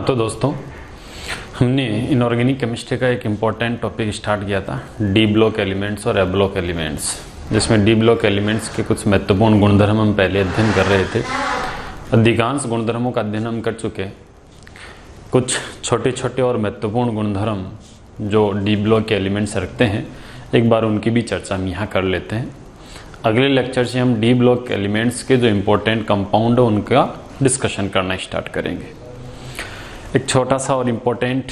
तो दोस्तों, हमने इनऑर्गेनिक केमिस्ट्री का एक इम्पॉर्टेंट टॉपिक स्टार्ट किया था, डी ब्लॉक एलिमेंट्स और ए ब्लॉक एलिमेंट्स, जिसमें डी ब्लॉक एलिमेंट्स के कुछ महत्वपूर्ण गुणधर्म हम पहले अध्ययन कर रहे थे। अधिकांश गुणधर्मों का अध्ययन हम कर चुके हैं। कुछ छोटे छोटे और महत्वपूर्ण गुणधर्म जो डी ब्लॉक एलिमेंट्स रखते हैं, एक बार उनकी भी चर्चा हम यहाँ कर लेते हैं। अगले लेक्चर से हम डी ब्लॉक एलिमेंट्स के जो इम्पोर्टेंट कंपाउंड है उनका डिस्कशन करना स्टार्ट करेंगे। एक छोटा सा और इम्पोर्टेंट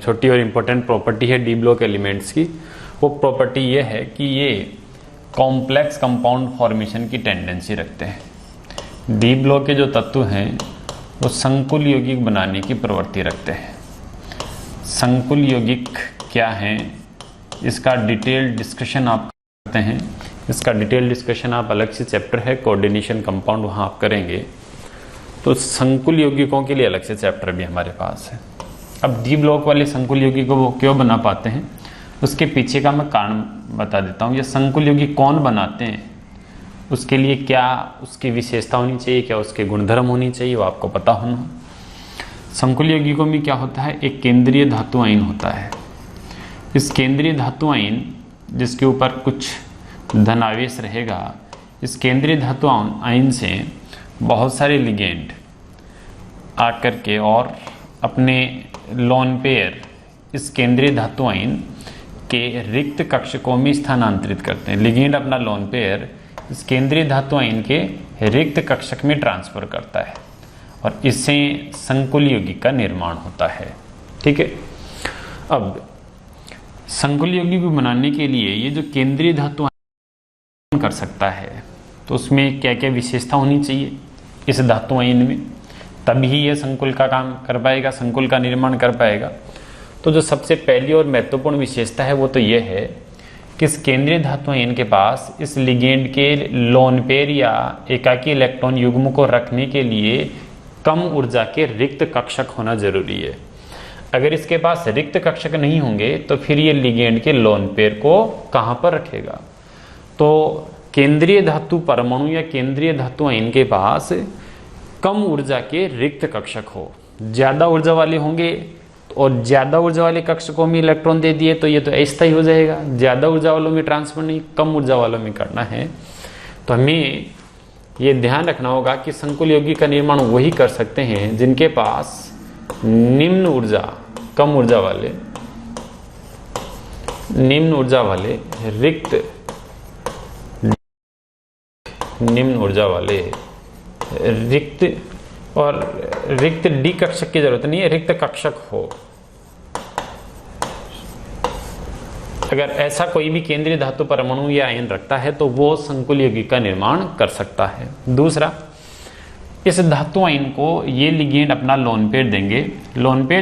छोटी और इम्पोर्टेंट प्रॉपर्टी है डी ब्लॉक एलिमेंट्स की, वो प्रॉपर्टी ये है कि ये कॉम्प्लेक्स कंपाउंड फॉर्मेशन की टेंडेंसी रखते हैं। डी ब्लॉक के जो तत्व हैं वो संकुल यौगिक बनाने की प्रवृत्ति रखते हैं। संकुल यौगिक क्या हैं, इसका डिटेल डिस्कशन आप करते हैं। इसका डिटेल डिस्कशन आप अलग से चैप्टर है कोऑर्डिनेशन कंपाउंड, वहाँ आप करेंगे। तो संकुल यौगिकों के लिए अलग से चैप्टर भी हमारे पास है। अब डी ब्लॉक वाले संकुल यौगिकों को क्यों बना पाते हैं, उसके पीछे का मैं कारण बता देता हूँ। ये संकुल यौगिक कौन बनाते हैं, उसके लिए क्या उसकी विशेषता होनी चाहिए, क्या उसके गुणधर्म होनी चाहिए, वो आपको पता होना। संकुल यौगिकों में क्या होता है, एक केंद्रीय धातु आयन होता है। इस केंद्रीय धातु आयन जिसके ऊपर कुछ धनावेश रहेगा, इस केंद्रीय धातु आयन से बहुत सारे लिगेंड आकर के और अपने लोन पेयर इस केंद्रीय धातु आयन के रिक्त कक्षकों में स्थानांतरित करते हैं। लिगेंड अपना लोन पेयर इस केंद्रीय धातु आयन के रिक्त कक्षक में ट्रांसफर करता है और इससे संकुल यौगिक का निर्माण होता है। ठीक है। अब संकुल यौगिक को बनाने के लिए ये जो केंद्रीय धातु आयन कर सकता है, तो उसमें क्या क्या विशेषता होनी चाहिए इस धातु आयन में, तभी यह संकुल का काम कर पाएगा, संकुल का निर्माण कर पाएगा। तो जो सबसे पहली और महत्वपूर्ण विशेषता है वो तो यह है कि इस केंद्रीय धातु आयन के पास इस लिगेंड के लोन पेयर या एकाकी इलेक्ट्रॉन युग्म को रखने के लिए कम ऊर्जा के रिक्त कक्षक होना जरूरी है। अगर इसके पास रिक्त कक्षक नहीं होंगे तो फिर ये लिगेंड के लोन पेयर को कहाँ पर रखेगा। तो केंद्रीय धातु परमाणु या केंद्रीय धातु आयन के पास कम ऊर्जा के रिक्त कक्षक हो, ज्यादा ऊर्जा वाले होंगे और ज्यादा ऊर्जा वाले कक्षकों में इलेक्ट्रॉन दे दिए तो ये तो अस्थायी हो जाएगा। ज्यादा ऊर्जा वालों में ट्रांसफर नहीं, कम ऊर्जा वालों में करना है। तो हमें ये ध्यान रखना होगा कि संकुल यौगिक का निर्माण वही कर सकते हैं जिनके पास निम्न ऊर्जा कम ऊर्जा वाले निम्न ऊर्जा वाले रिक्त डी कक्षक की जरूरत नहीं है, रिक्त कक्षक हो। अगर ऐसा कोई भी केंद्रीय धातु परमाणु या आयन रखता है तो वो संकुल यौगिक का निर्माण कर सकता है। दूसरा, इस धातु आयन को ये लिगेंड अपना लोन पेयर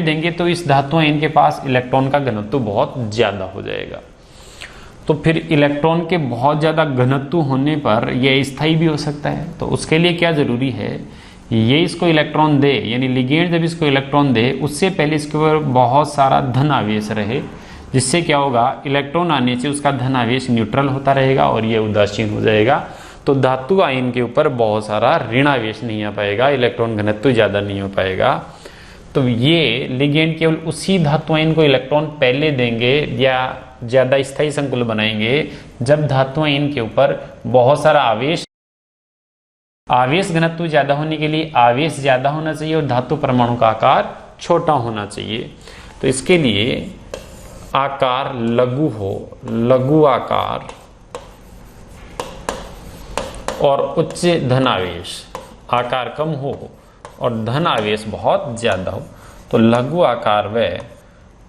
देंगे तो इस धातु आयन के पास इलेक्ट्रॉन का घनत्व बहुत ज्यादा हो जाएगा। तो फिर इलेक्ट्रॉन के बहुत ज़्यादा घनत्व होने पर यह स्थायी भी हो सकता है। तो उसके लिए क्या जरूरी है, ये इसको इलेक्ट्रॉन दे, यानी लिगेंड जब इसको इलेक्ट्रॉन दे उससे पहले इसके ऊपर बहुत सारा धन आवेश रहे, जिससे क्या होगा, इलेक्ट्रॉन आने से उसका धन आवेश न्यूट्रल होता रहेगा और ये उदासीन हो जाएगा। तो धातु आयन के ऊपर बहुत सारा ऋण आवेश नहीं आ पाएगा, इलेक्ट्रॉन घनत्व ज़्यादा नहीं हो पाएगा। तो ये लिगेंड केवल उसी धातु आयन को इलेक्ट्रॉन पहले देंगे या ज्यादा स्थायी संकुल बनाएंगे जब धातु आयन के ऊपर बहुत सारा आवेश घनत्व ज्यादा होने के लिए आवेश ज्यादा होना चाहिए और धातु परमाणु का आकार छोटा होना चाहिए। तो इसके लिए आकार लघु हो, लघु आकार और उच्च धनावेश, आकार कम हो और धन आवेश बहुत ज्यादा हो। तो लघु आकार व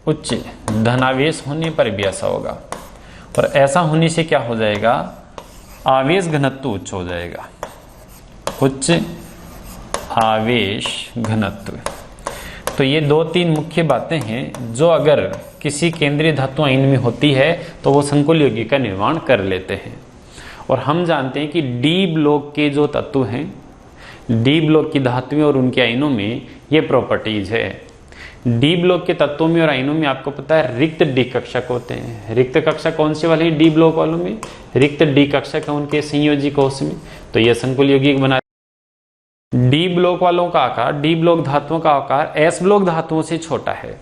उच्च धनावेश होने पर भी ऐसा होगा, और ऐसा होने से क्या हो जाएगा, आवेश घनत्व उच्च हो जाएगा, उच्च आवेश घनत्व। तो ये दो तीन मुख्य बातें हैं जो अगर किसी केंद्रीय धातु आयन में होती है तो वो संकुल यौगिक का निर्माण कर लेते हैं। और हम जानते हैं कि डी ब्लॉक के जो तत्व हैं, डी ब्लॉक की धातुएं और उनके आयनों में ये प्रॉपर्टीज है। डी ब्लॉक के तत्वों में और आयनों में आपको पता है रिक्त डी कक्षक होते हैं। रिक्त कक्षक कौन से वाले हैं, डी ब्लॉक वालों में रिक्त डी कक्षक है उनके संयोजी कोष में। तो यह संकुल यौगिक बना डी ब्लॉक वालों का आकार, डी ब्लॉक धातुओं का आकार एस ब्लॉक धातुओं से छोटा है,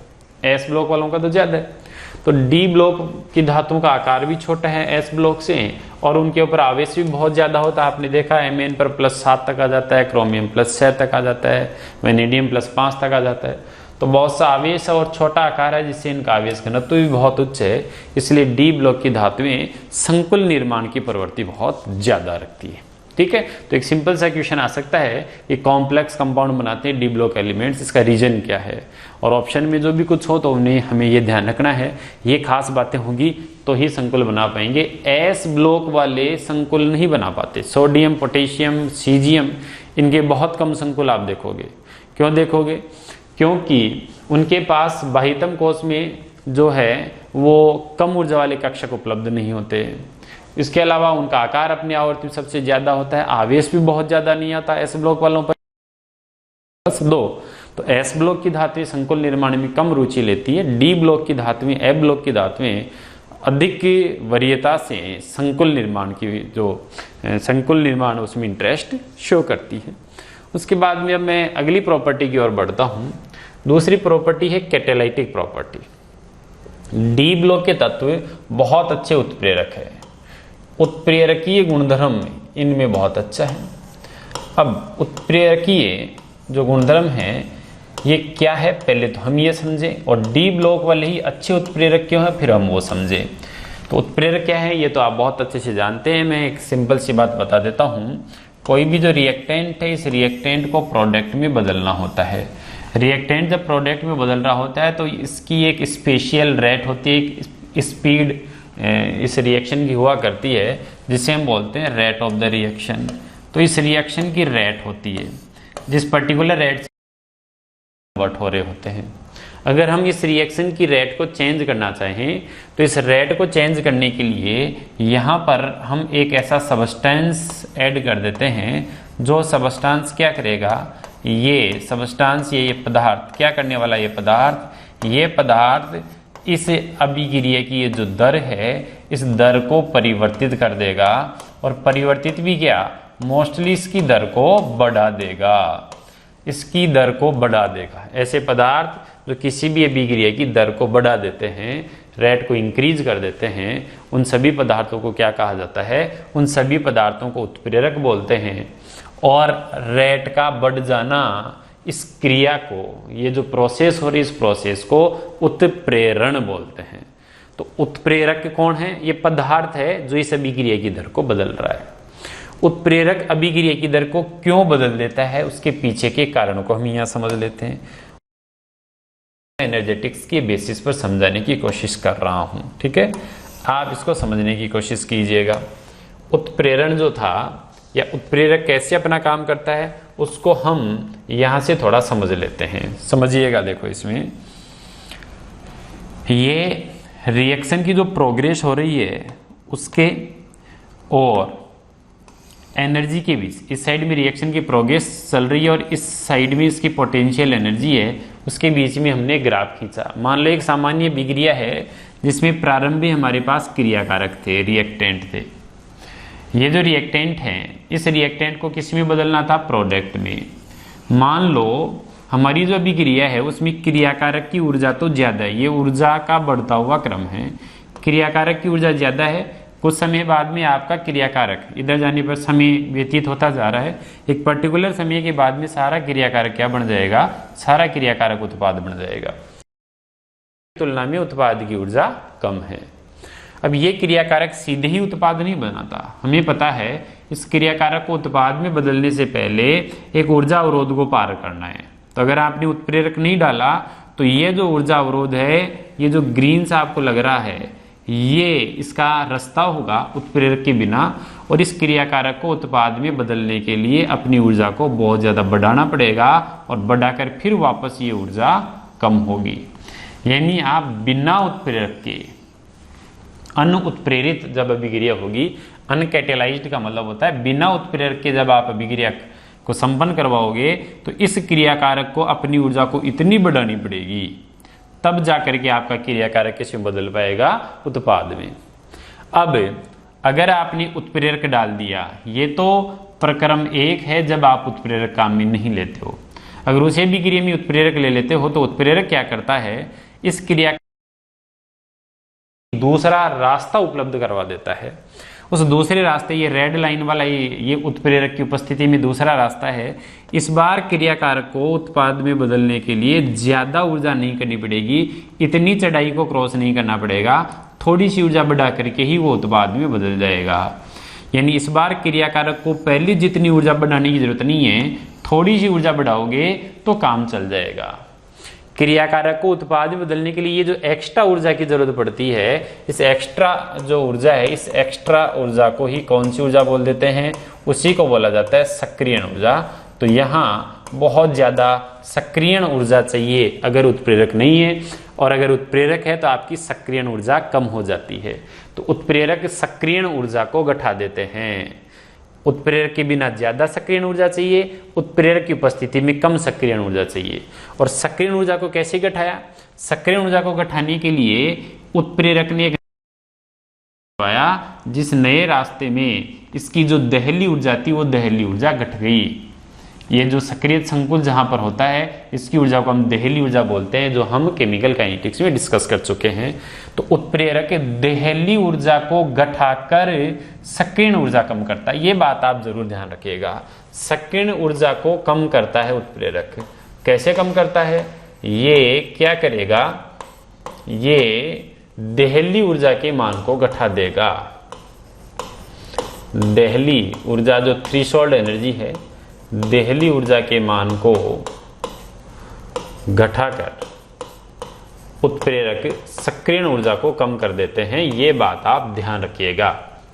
एस ब्लॉक वालों का तो ज्यादा है। तो डी ब्लॉक की धातुओं का आकार भी छोटा है एस ब्लॉक से, और उनके ऊपर आवेश भी बहुत ज्यादा होता है। आपने देखा Mn पर +7 तक आ जाता है, क्रोमियम +6 तक आ जाता है, वेनेडियम +5 तक आ जाता है। तो बहुत सा आवेश और छोटा आकार है, जिससे इनका आवेश घनत्व भी बहुत उच्च है। इसलिए डी ब्लॉक की धातुएं संकुल निर्माण की प्रवृत्ति बहुत ज्यादा रखती है। ठीक है, तो एक सिंपल सा क्वेश्चन आ सकता है कि कॉम्प्लेक्स कंपाउंड बनाते हैं डी ब्लॉक एलिमेंट्स, इसका रीजन क्या है। और ऑप्शन में जो भी कुछ हो तो उन्हें हमें ये ध्यान रखना है, ये खास बातें होंगी तो ही संकुल बना पाएंगे। एस ब्लॉक वाले संकुल नहीं बना पाते, सोडियम, पोटेशियम, सीजियम, इनके बहुत कम संकुल आप देखोगे। क्यों देखोगे? क्योंकि उनके पास बाह्यतम कोश में जो है वो कम ऊर्जा वाले कक्षक उपलब्ध नहीं होते। इसके अलावा उनका आकार अपनी आवर्ती सबसे ज्यादा होता है, आवेश भी बहुत ज्यादा नहीं आता एस ब्लॉक वालों पर। बस 2, तो एस ब्लॉक की धातुएं संकुल निर्माण में कम रुचि लेती है, डी ब्लॉक की धातुएं, ए ब्लॉक की धातुएं अधिक वरीयता से संकुल निर्माण की जो संकुल निर्माण उसमें इंटरेस्ट शो करती है। उसके बाद में अब मैं अगली प्रॉपर्टी की ओर बढ़ता हूं। दूसरी प्रॉपर्टी है कैटालाइटिक प्रॉपर्टी। डी ब्लॉक के तत्व बहुत अच्छे उत्प्रेरक है, उत्प्रेरकीय गुणधर्म इनमें बहुत अच्छा है। अब उत्प्रेरकीय जो गुणधर्म है ये क्या है, पहले तो हम ये समझें, और डी ब्लॉक वाले ही अच्छे उत्प्रेरक क्यों है फिर हम वो समझें। तो उत्प्रेरक क्या है ये तो आप बहुत अच्छे से जानते हैं, मैं एक सिंपल सी बात बता देता हूँ। कोई भी जो रिएक्टेंट है, इस रिएक्टेंट को प्रोडक्ट में बदलना होता है। रिएक्टेंट जब प्रोडक्ट में बदल रहा होता है तो इसकी एक स्पेशल रेट होती है, एक स्पीड इस रिएक्शन की हुआ करती है, जिसे हम बोलते हैं रेट ऑफ द रिएक्शन। तो इस रिएक्शन की रेट होती है, जिस पर्टिकुलर रेट से कन्वर्ट हो रहे होते हैं। अगर हम इस रिएक्शन की रेट को चेंज करना चाहें तो इस रेट को चेंज करने के लिए यहाँ पर हम एक ऐसा सबस्टेंस ऐड कर देते हैं, जो सबस्टेंस क्या करेगा, ये सबस्टेंस, ये पदार्थ क्या करने वाला, ये पदार्थ इस अभिक्रिया की ये जो दर है, इस दर को परिवर्तित कर देगा, और परिवर्तित भी क्या, मोस्टली इसकी दर को बढ़ा देगा, इसकी दर को बढ़ा देगा। ऐसे पदार्थ जो किसी भी अभिक्रिया की दर को बढ़ा देते हैं, रेट को इंक्रीज कर देते हैं, उन सभी पदार्थों को क्या कहा जाता है, उन सभी पदार्थों को उत्प्रेरक बोलते हैं। और रेट का बढ़ जाना, इस क्रिया को, ये जो प्रोसेस हो रही है, इस प्रोसेस को उत्प्रेरण बोलते हैं। तो उत्प्रेरक कौन है, ये पदार्थ है जो इस अभिक्रिया की दर को बदल रहा है। उत्प्रेरक अभिक्रिया की दर को क्यों बदल देता है, उसके पीछे के कारणों को हम यहाँ समझ लेते हैं। एनर्जेटिक्स के बेसिस पर समझाने की कोशिश कर रहा हूं, ठीक है, आप इसको समझने की कोशिश कीजिएगा। उत्प्रेरण जो था, या उत्प्रेरक कैसे अपना काम करता है, उसको हम यहां से थोड़ा समझ लेते हैं। समझिएगा, देखो इसमें ये रिएक्शन की जो प्रोग्रेस हो रही है उसके और एनर्जी के बीच, इस साइड में रिएक्शन की प्रोग्रेस चल रही है और इस साइड में इसकी पोटेंशियल एनर्जी है, उसके बीच में हमने ग्राफ खींचा। मान लो एक सामान्य अभिक्रिया है जिसमें प्रारंभ में हमारे पास क्रियाकारक थे, रिएक्टेंट थे। ये जो रिएक्टेंट हैं, इस रिएक्टेंट को किस में बदलना था, प्रोडक्ट में। मान लो हमारी जो अभिक्रिया है उसमें क्रियाकारक की ऊर्जा तो ज्यादा है, ये ऊर्जा का बढ़ता हुआ क्रम है। क्रियाकारक की ऊर्जा ज्यादा है, कुछ समय बाद में आपका क्रियाकारक इधर जाने पर समय व्यतीत होता जा रहा है, एक पर्टिकुलर समय के बाद में सारा क्रियाकारक क्या बन जाएगा, सारा क्रियाकारक उत्पाद बन जाएगा। तुलना में उत्पाद की ऊर्जा कम है। अब ये क्रियाकारक सीधे ही उत्पाद नहीं बनाता, हमें पता है इस क्रियाकारक को उत्पाद में बदलने से पहले एक ऊर्जा अवरोध को पार करना है। तो अगर आपने उत्प्रेरक नहीं डाला तो ये जो ऊर्जा अवरोध है, ये जो ग्रीन सा आपको लग रहा है, ये इसका रास्ता होगा उत्प्रेरक के बिना, और इस क्रियाकारक को उत्पाद में बदलने के लिए अपनी ऊर्जा को बहुत ज्यादा बढ़ाना पड़ेगा, और बढ़ाकर फिर वापस ये ऊर्जा कम होगी। यानी आप बिना उत्प्रेरक के, अनुत्प्रेरित जब अभिक्रिया होगी, अनकैटेलाइज्ड का मतलब होता है बिना उत्प्रेरक के जब आप अभिक्रिया को संपन्न करवाओगे तो इस क्रियाकारक को अपनी ऊर्जा को इतनी बढ़ानी पड़ेगी, तब जाकर के आपका क्रियाकारक किस में बदल पाएगा, उत्पाद में। अब अगर आपने उत्प्रेरक डाल दिया, ये तो प्रक्रम 1 है जब आप उत्प्रेरक काम में नहीं लेते हो। अगर उसे भी क्रिया में उत्प्रेरक ले लेते हो तो उत्प्रेरक क्या करता है, इस क्रिया दूसरा रास्ता उपलब्ध करवा देता है। उस दूसरे रास्ते, ये रेड लाइन वाला ये उत्प्रेरक की उपस्थिति में दूसरा रास्ता है। इस बार क्रियाकारक को उत्पाद में बदलने के लिए ज्यादा ऊर्जा नहीं करनी पड़ेगी, इतनी चढ़ाई को क्रॉस नहीं करना पड़ेगा, थोड़ी सी ऊर्जा बढ़ा करके ही वो उत्पाद में बदल जाएगा। यानी इस बार क्रियाकारक को पहले जितनी ऊर्जा बढ़ाने की जरूरत नहीं है, थोड़ी सी ऊर्जा बढ़ाओगे तो काम चल जाएगा। क्रियाकारक को उत्पाद में बदलने के लिए ये जो एक्स्ट्रा ऊर्जा की जरूरत पड़ती है, इस एक्स्ट्रा जो ऊर्जा है, इस एक्स्ट्रा ऊर्जा को ही कौन सी ऊर्जा बोल देते हैं, उसी को बोला जाता है सक्रियण ऊर्जा। तो यहाँ बहुत ज्यादा सक्रियण ऊर्जा चाहिए अगर उत्प्रेरक नहीं है, और अगर उत्प्रेरक है तो आपकी सक्रियण ऊर्जा कम हो जाती है। तो उत्प्रेरक सक्रियण ऊर्जा को घटा देते हैं। उत्प्रेरक के बिना ज्यादा सक्रियण ऊर्जा चाहिए, उत्प्रेरक की उपस्थिति में कम सक्रियण ऊर्जा चाहिए। और सक्रियण ऊर्जा को कैसे घटाया, सक्रियण ऊर्जा को घटाने के लिए उत्प्रेरक ने पाया जिस नए रास्ते में इसकी जो दहली ऊर्जा थी वो दहली ऊर्जा घट गई। ये जो सक्रिय संकुल जहां पर होता है, इसकी ऊर्जा को हम दहली ऊर्जा बोलते हैं, जो हम केमिकल काइनेटिक्स में डिस्कस कर चुके हैं। तो उत्प्रेरक दहली ऊर्जा को घटाकर सक्रियण ऊर्जा कम करता है। ये बात आप जरूर ध्यान रखिएगा, सक्रियण ऊर्जा को कम करता है उत्प्रेरक। कैसे कम करता है, ये क्या करेगा, ये दहली ऊर्जा के मान को घटा देगा। दहली ऊर्जा जो थ्रेशोल्ड एनर्जी है, दहली ऊर्जा के मान को घटाकर उत्प्रेरक सक्रियण ऊर्जा को कम कर देते हैं। ये बात आप ध्यान रखिएगा।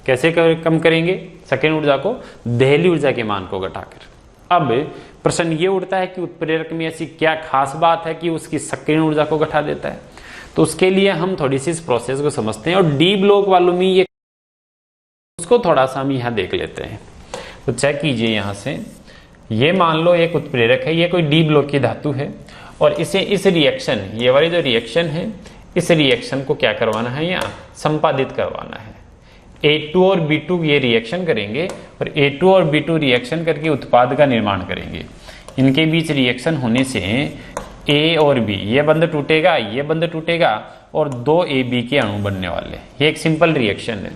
कैसे कम करेंगे सक्रियण ऊर्जा को, दहली ऊर्जा के मान को घटाकर। अब प्रश्न ये उठता है कि उत्प्रेरक में ऐसी क्या खास बात है कि उसकी सक्रियण ऊर्जा को घटा देता है। तो उसके लिए हम थोड़ी सी इस प्रोसेस को समझते हैं, और डी ब्लॉक वालों में ये उसको थोड़ा सा हम यहां देख लेते हैं। तो चेक कीजिए यहां से, ये मान लो एक उत्प्रेरक है, ये कोई डी ब्लॉक की धातु है, और इसे इस रिएक्शन, ये वाली जो रिएक्शन है, इस रिएक्शन को क्या करवाना है, यहाँ संपादित करवाना है। A2 और B2 ये रिएक्शन करेंगे, और A2 और B2 रिएक्शन करके उत्पाद का निर्माण करेंगे। इनके बीच रिएक्शन होने से A और B, ये बंध टूटेगा, ये बंध टूटेगा, और 2 AB के अणु बनने वाले। ये एक सिंपल रिएक्शन है।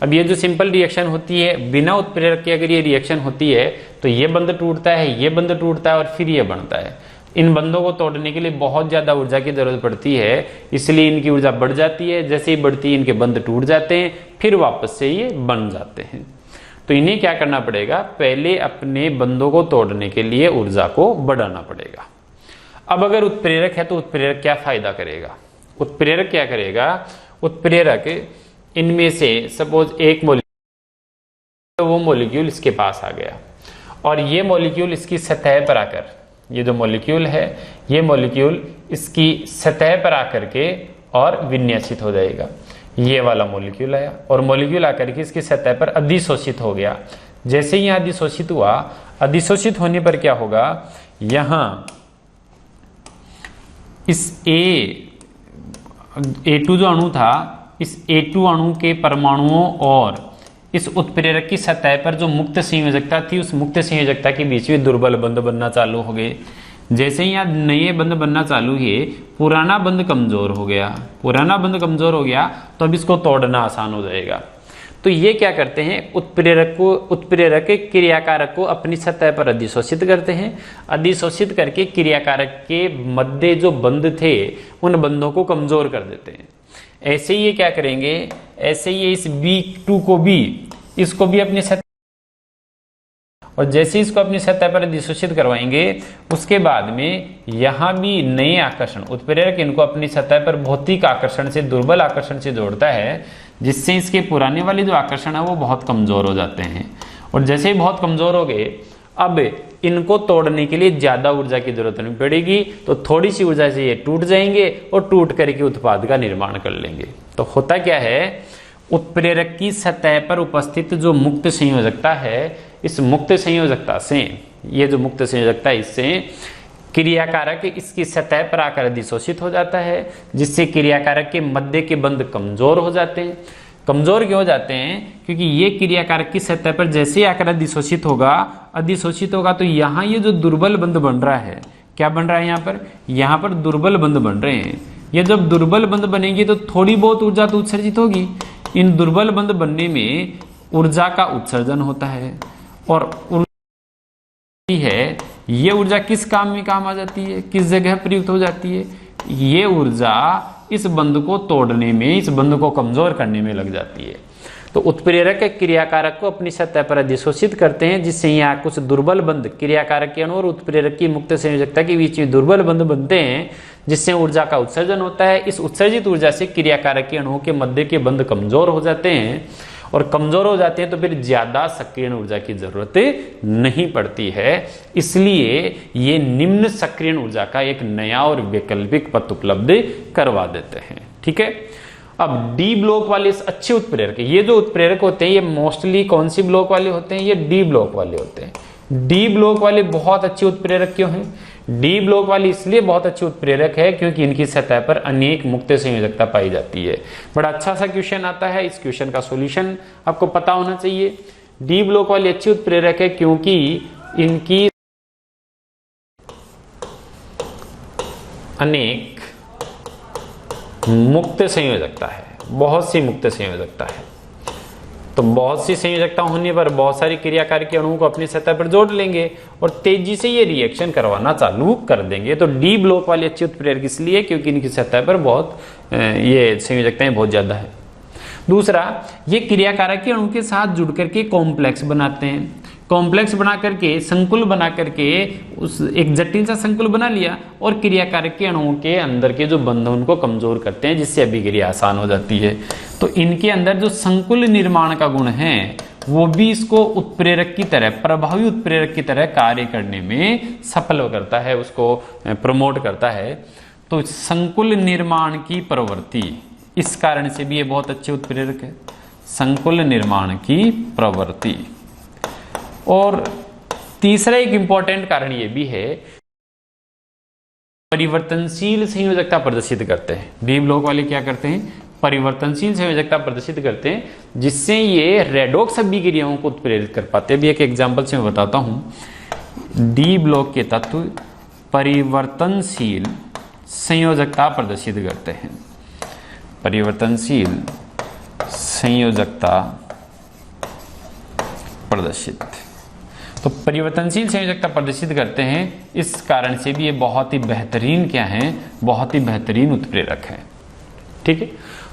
अब ये जो सिंपल रिएक्शन होती है, बिना उत्प्रेरक के अगर ये रिएक्शन होती है तो ये बंध टूटता है, ये बंध टूटता है, और फिर ये बनता है। इन बंधों को तोड़ने के लिए बहुत ज्यादा ऊर्जा की जरूरत पड़ती है, इसलिए इनकी ऊर्जा बढ़ जाती है। जैसे ही बढ़ती है इनके बंध टूट जाते हैं, फिर वापस से ये बन जाते हैं। तो इन्हें क्या करना पड़ेगा, पहले अपने बंधों को तोड़ने के लिए ऊर्जा को बढ़ाना पड़ेगा। अब अगर उत्प्रेरक है तो उत्प्रेरक क्या फायदा करेगा, उत्प्रेरक क्या करेगा, उत्प्रेरक इनमें से सपोज एक मॉलिक्यूल, तो वो मॉलिक्यूल इसके पास आ गया, और ये मॉलिक्यूल इसकी सतह पर आकर, ये जो मॉलिक्यूल है, ये मॉलिक्यूल इसकी सतह पर आकर के और विन्यासित हो जाएगा। ये वाला मॉलिक्यूल आया, और मॉलिक्यूल आकर के इसकी सतह पर अधिशोषित हो गया। जैसे ही यहाँ अधिशोषित हुआ, अधिशोषित होने पर क्या होगा, यहाँ इस A2 जो अणु था, इस A2 अणु के परमाणुओं और इस उत्प्रेरक की सतह पर जो मुक्त संयोजकता थी, उस मुक्त संयोजकता के बीच में दुर्बल बंध बनना चालू हो गए। जैसे ही यहाँ नए बंध बनना चालू हुए, पुराना बंध कमजोर हो गया। पुराना बंध कमजोर हो गया तो अब इसको तोड़ना आसान हो जाएगा। तो ये क्या करते हैं, उत्प्रेरक क्रियाकारक को अपनी सतह पर अधिशोषित करते हैं। अधिशोषित करके क्रियाकारक के मध्य जो बंध थे, उन बंधों को कमजोर कर देते हैं। ऐसे ही ये क्या करेंगे, ऐसे ही इस B2 को भी, इसको भी अपनी सतह, और जैसे इसको अपनी सतह पर अधिशोषित करवाएंगे, उसके बाद में यहाँ भी नए आकर्षण, उत्प्रेरक इनको अपनी सतह पर भौतिक आकर्षण से, दुर्बल आकर्षण से जोड़ता है, जिससे इसके पुराने वाले जो आकर्षण है वो बहुत कमजोर हो जाते हैं। और जैसे ही बहुत कमजोर हो गए, अब इनको तोड़ने के लिए ज्यादा ऊर्जा की जरूरत नहीं पड़ेगी, तो थोड़ी सी ऊर्जा से ये टूट जाएंगे और टूट करके उत्पाद का निर्माण कर लेंगे। तो होता क्या है, उत्प्रेरक की सतह पर उपस्थित जो मुक्त संयोजकता है, इस मुक्त संयोजकता से, ये जो मुक्त संयोजकता है, इससे क्रियाकारक इसकी सतह पर आकर अधिशोषित हो जाता है, जिससे क्रियाकारक के मध्य के बंध कमजोर हो जाते हैं। कमजोर क्यों हो जाते हैं? क्योंकि ये क्रियाकारक की सतह पर जैसे ही आकर अधिशोषित होगा तो यहाँ ये जो दुर्बल बंध बन रहा है, क्या बन रहा है यहाँ पर दुर्बल बंध बन रहे हैं। ये जब दुर्बल बंध बनेगी तो थोड़ी बहुत ऊर्जा तो उत्सर्जित होगी। इन दुर्बल बंध बनने में ऊर्जा का उत्सर्जन होता है और है ये ऊर्जा किस काम में काम आ जाती है, किस जगह प्रयुक्त हो जाती है? ये ऊर्जा इस बंध को तोड़ने में, इस बंध को कमजोर करने में लग जाती है। तो उत्प्रेरक क्रियाकारक को अपनी सतह पर अधिशोषित करते हैं, जिससे यहाँ कुछ दुर्बल बंध क्रियाकारक के अणु और उत्प्रेरक की मुक्त संयोजकता के बीच में दुर्बल बंध बनते हैं, जिससे ऊर्जा का उत्सर्जन होता है। इस उत्सर्जित ऊर्जा से क्रियाकारक के अणुओं के मध्य के बंध कमजोर हो जाते हैं और कमजोर हो जाते हैं तो फिर ज्यादा सक्रियण ऊर्जा की जरूरत नहीं पड़ती है। इसलिए ये निम्न सक्रियण ऊर्जा का एक नया और वैकल्पिक पथ उपलब्ध करवा देते हैं। ठीक है, अब डी ब्लॉक वाले अच्छे उत्प्रेरक, ये जो उत्प्रेरक होते हैं ये मोस्टली कौन सी ब्लॉक वाले होते हैं? ये डी ब्लॉक वाले होते हैं। डी ब्लॉक वाले बहुत अच्छे उत्प्रेरक क्यों हैं? डी ब्लॉक वाली इसलिए बहुत अच्छे उत्प्रेरक है क्योंकि इनकी सतह पर अनेक मुक्त संयोजकता पाई जाती है। बड़ा अच्छा सा क्वेश्चन आता है, इस क्वेश्चन का सॉल्यूशन आपको पता होना चाहिए। डी ब्लॉक वाली अच्छी उत्प्रेरक है क्योंकि इनकी अनेक मुक्त संयोजकता है, बहुत सी मुक्त संयोजकता है। तो बहुत सी संयोजकता होने पर बहुत सारी क्रियाकारक के अणुओं को अपनी सतह पर जोड़ लेंगे और तेजी से ये रिएक्शन करवाना चालू कर देंगे। तो डी ब्लॉक वाले अच्छे उत्प्रेरक इसलिए क्योंकि इनकी सतह पर बहुत ये संयोजकताएं बहुत ज्यादा है। दूसरा, ये क्रियाकारक के अणु के साथ जुड़ करके कॉम्प्लेक्स बनाते हैं। कॉम्प्लेक्स बना करके, संकुल बना करके उस एक जटिल सा संकुल बना लिया और क्रियाकारक के अणुओं के अंदर के जो बंध उनको कमजोर करते हैं, जिससे अभिक्रिया आसान हो जाती है। तो इनके अंदर जो संकुल निर्माण का गुण है वो भी इसको उत्प्रेरक की तरह, प्रभावी उत्प्रेरक की तरह कार्य करने में सफल करता है, उसको प्रमोट करता है। तो संकुल निर्माण की प्रवृत्ति, इस कारण से भी ये बहुत अच्छे उत्प्रेरक है, संकुल निर्माण की प्रवृत्ति। और तीसरा एक इंपॉर्टेंट कारण ये भी है, परिवर्तनशील संयोजकता प्रदर्शित करते हैं। डी ब्लॉक वाले क्या करते हैं? परिवर्तनशील संयोजकता प्रदर्शित करते हैं, जिससे ये रेडॉक्स अभिक्रियाओं को उत्प्रेरित कर पाते हैं। अभी एक एग्जांपल से मैं बताता हूं। डी ब्लॉक के तत्व परिवर्तनशील संयोजकता प्रदर्शित करते हैं। परिवर्तनशील संयोजकता प्रदर्शित, तो परिवर्तनशील संयोजकता प्रदर्शित करते हैं। इस कारण से भी ये बहुत ही बेहतरीन क्या है? बहुत ही बेहतरीन उत्प्रेरक है। ठीक है,